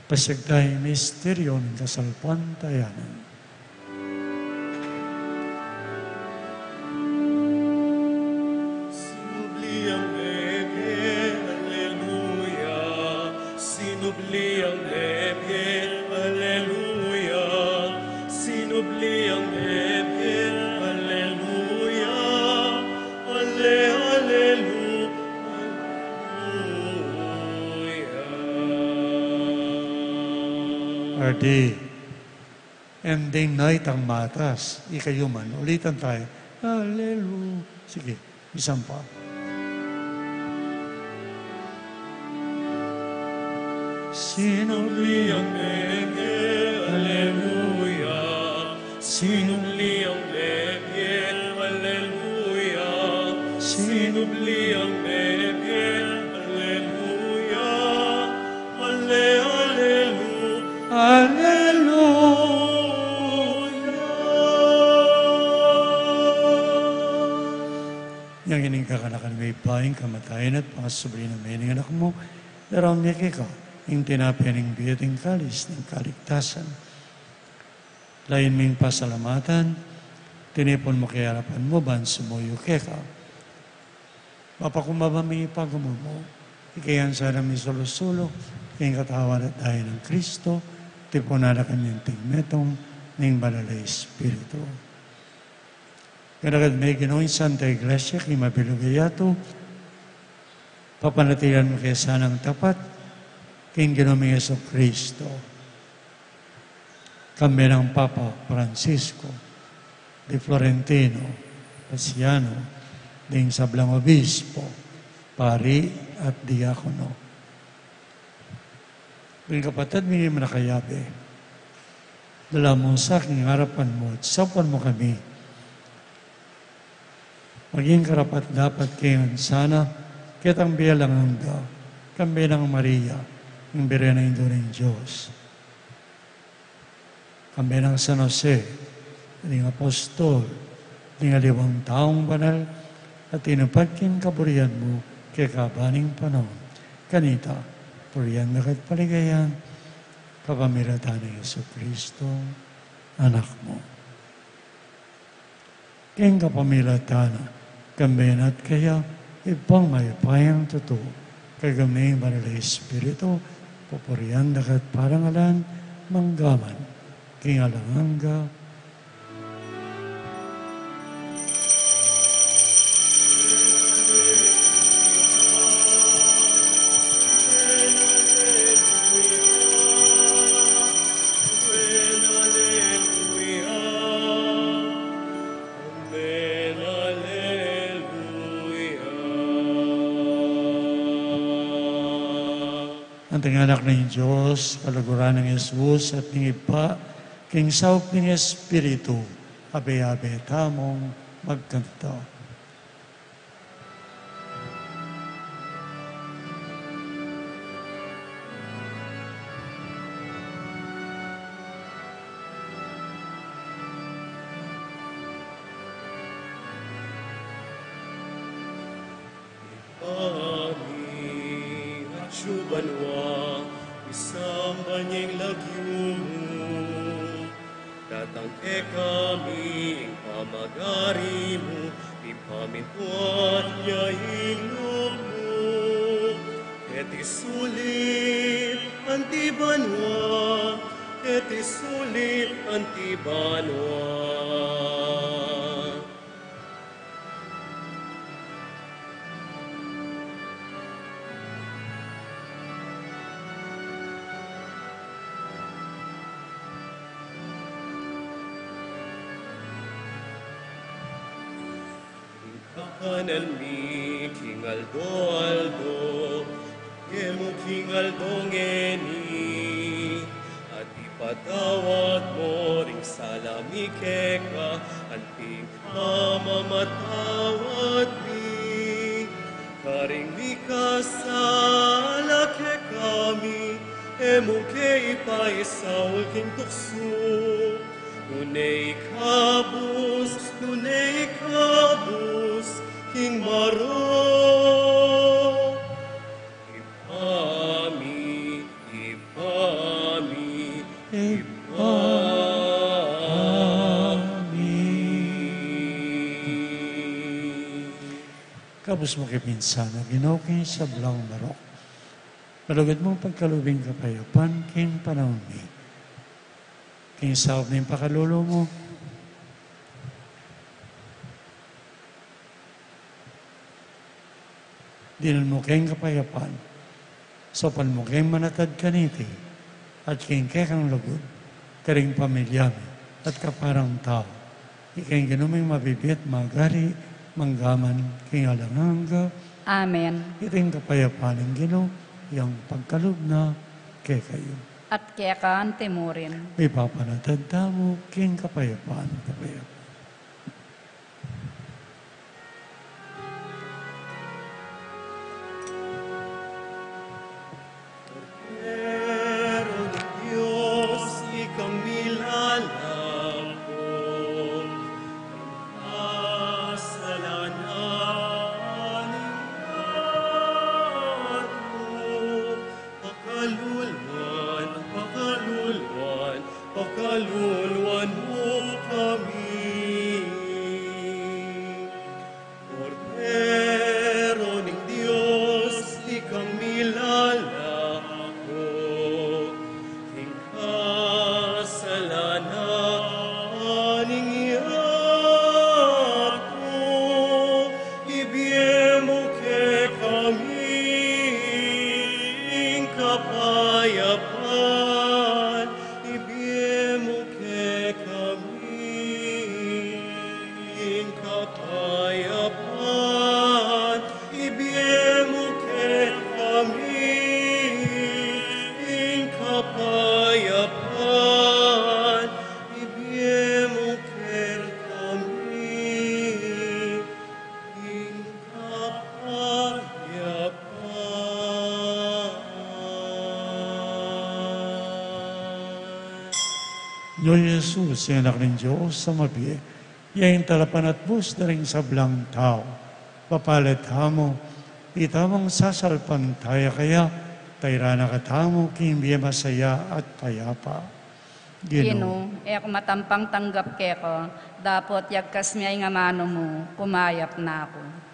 Pasagday misteryo ng kasalpantayanan. Sinubli ang nebe, Alleluia. Sinubli ang nebe, Alleluia. Sinubli ang nebe, Alleluia. Alleluia. Ardi, ending night ang matas. Ikayuman, ulitan tayo. Hallelujah. Sige, isang pa. Sinubli ang nebe, Alleluia. Sinubli ang nebe, Alleluia. Sinubli ang nebe, Alleluia. Alleluia. Hallelujah. Yang ining kakanakan may paing kamatayan at pangasubli ng may anak mo, darang miyake ka, yung tinapyan ng biyating kalis ng kaligtasan. Lain ming pasalamatan, tinipon mo kay harapan mo, ban sumuyo keka. Papakumbaba may ipagamu mo, ikayan sana may solo-solo, kayong katawan at dahil ng Kristo, tipunan na kanyang tigmetong ng Banalay Espiritu. Kanagad may ginoong Santa Iglesia, kay mabilugayato, papanatilan mo kaya sanang tapat, kay ginoong Yeso Kristo. Kami ng Papa Francisco, de Florentino, Pasiano, ding Sablang Obispo, Pari at Diakono. Mga kapatid, may manakayabe, dala mo sa aking harapan mo at sapan mo kami. Maging karapat dapat kayo sana, kitang biyalang hangga, kami ng Maria, ng Birena Indo ng Diyos. Kami ng San Jose, ng Apostol, ng aliwang taong banal, at tinupad king kaburian mo, kay kabaning panahon. Kanita, puriyan na paligayang, kapamilatan ng Yesu Kristo, anak mo. King kapamilatan, kambayan at kaya, ibang may payang totoo, kagamay Banalay Espiritu, pupuriyan na parangalan, manggaman, king alanganga, ang anak ng Diyos, kalaguran ng Jesus at ng iba, king sauk ng Espiritu, abe-abe tamong magkanta. Banwa, isang banyeng lagyo, datang kami, pamagari mo, ipamintuan niya ilog mo. Ket isulit, antibanwa, ket isulit, antibanwa. Kanan mi kingaldo, yemo kingaldo ngeni, at ipatawad mo ring salami keka, anting mamamatawad mi, karing mi kasala ke kami, emo kay paisaw king tukso, nunay kabus, king maro. Ipami, Kapos mo kipinsana, ginokay sa blang marok. Malugad mong pagkalubing kapayapan, king panahon ni. King sahab na yung pakalulo mo. Dinan mo king kapayapan, sopan mo king manatad kaniti, at king kekang lugod, karing pamilya mi, at kaparang tao. Iking ginuming mabibit, magari, manggaman, king alanganga, Amen. iting kapayapan ng Ginoo, yung pagkalog na kay kayo. At kaya kaan timurin. May papanatad mo, king kapayapan. Pero ni Diyos, ikang nilalako, kasalanan natin. Pakalulwan mo kami. Cordero ng Diyos, ikang nilalako, king kasalanan ako, ibiye mo ke kaming kapayapan, ibiye mo ke kaming kapayapan, ibiye mo ke kaming kapayapan, ibiye mo ke kaming kapayapan. Lord Jesus, yung anak ng Diyos sa mabiye, yain talapan at bus na rin sa blang tao. Papalit mo, itamang sasalpan tayo kaya, tayra na katamo, kimbiya masaya at payapa. Gino, ako matampang tanggap ke ko, dapat yagkas miyay nga mano mo, kumayap na ako.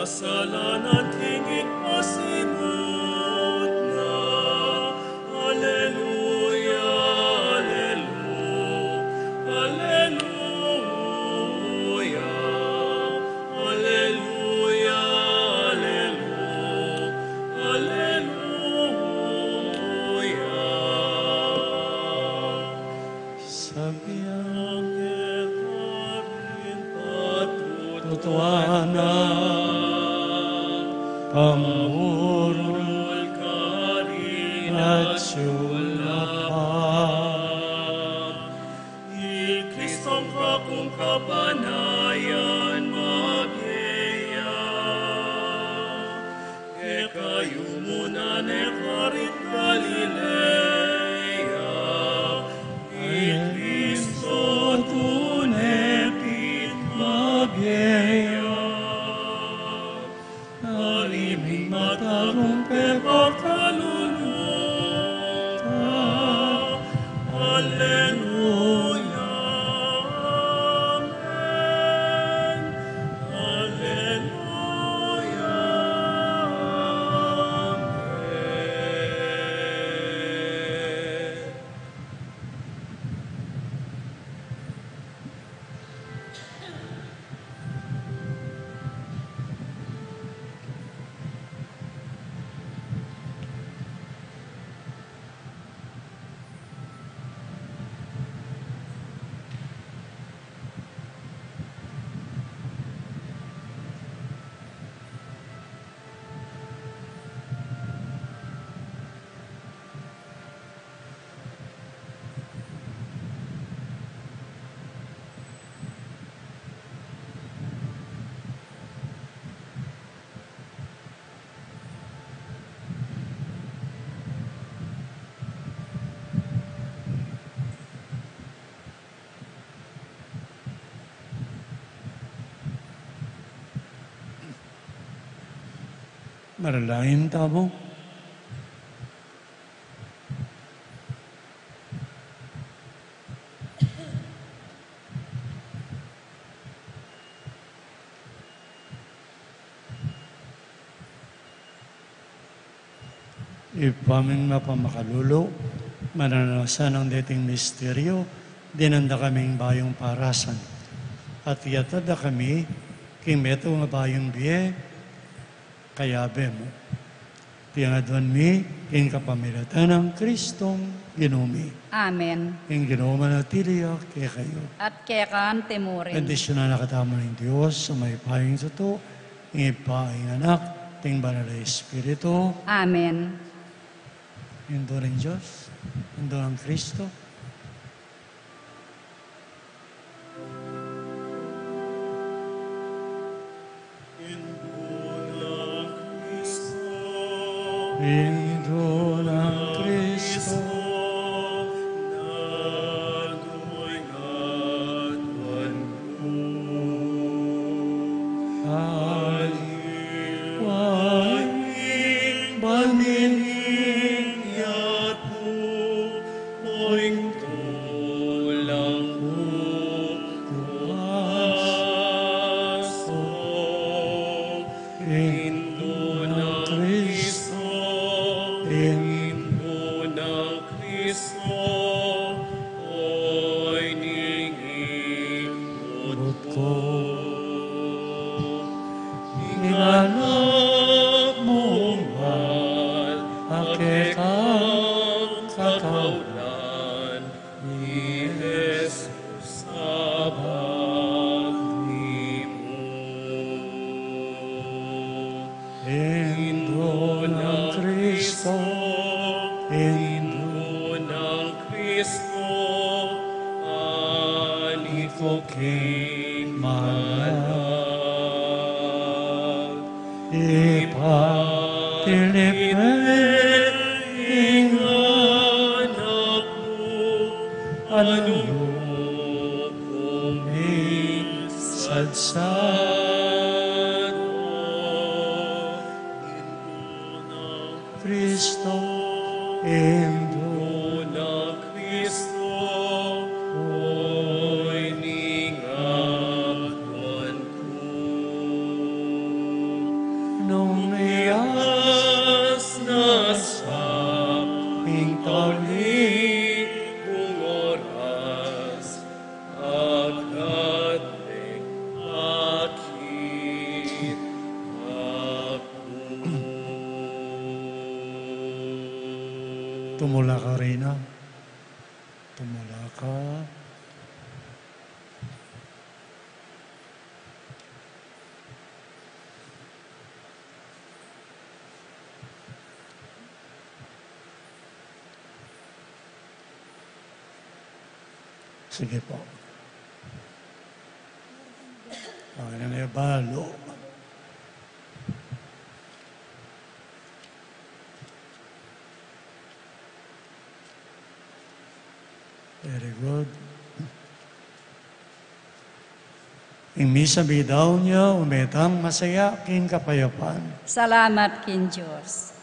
Kasalanan tingin pasimot na. Alleluia, alleluia, alleluia, alleluia, alleluia. Sabihan patutuana, pamurul karin at at sulapa. ikis kapanayan magheya. Kayo muna nekarit Galilea, Kristo tunepit magheya. Aliming matarumpe pagkaluluta, Alleluia, Amen, Alleluia, Amen. Manalangin tamo. Ipaming mapamakalulo, mananasan ang dating misteryo, dinanda kaming bayong parasan. At yatada kami, king meto nga bayong biye, kayabe mo. Tiyangadwan mi, king kapamilatan ng Kristong ginumi. Amen. King ginuma na tiliya, kaya kayo. At kaya kaan temurin. Bendisyon na nakatama ng Diyos sa may pahing totoo, ipaing anak, ting banal na Espiritu, Amen. indo ng Diyos, indo ng Kristo. Indo ng Kristo, aliwaying baniling yato, oing tulang puwaso, Indo ng Kristo, Indo ng Kristo, oy ningimot ko. Inganak mong mahal, akekang kakaulan, ni Jesus abadi mo. Indo ng Kristo, Indo ng Kristo, ani ko king mahal. Ipatilipin anak mo, ano kumisadsad mo. Kristo, Indo ng Kristo, oy ningakwan ko. Nung iyas na sa pingtali kong oras, agad akit ako. Tumula ka, Reyna. Tumula ka. Sige po. mengenai balo. Very good. Ing misa bidaw niya, umetang masaya king kapayapan. Salamat kin Diyos.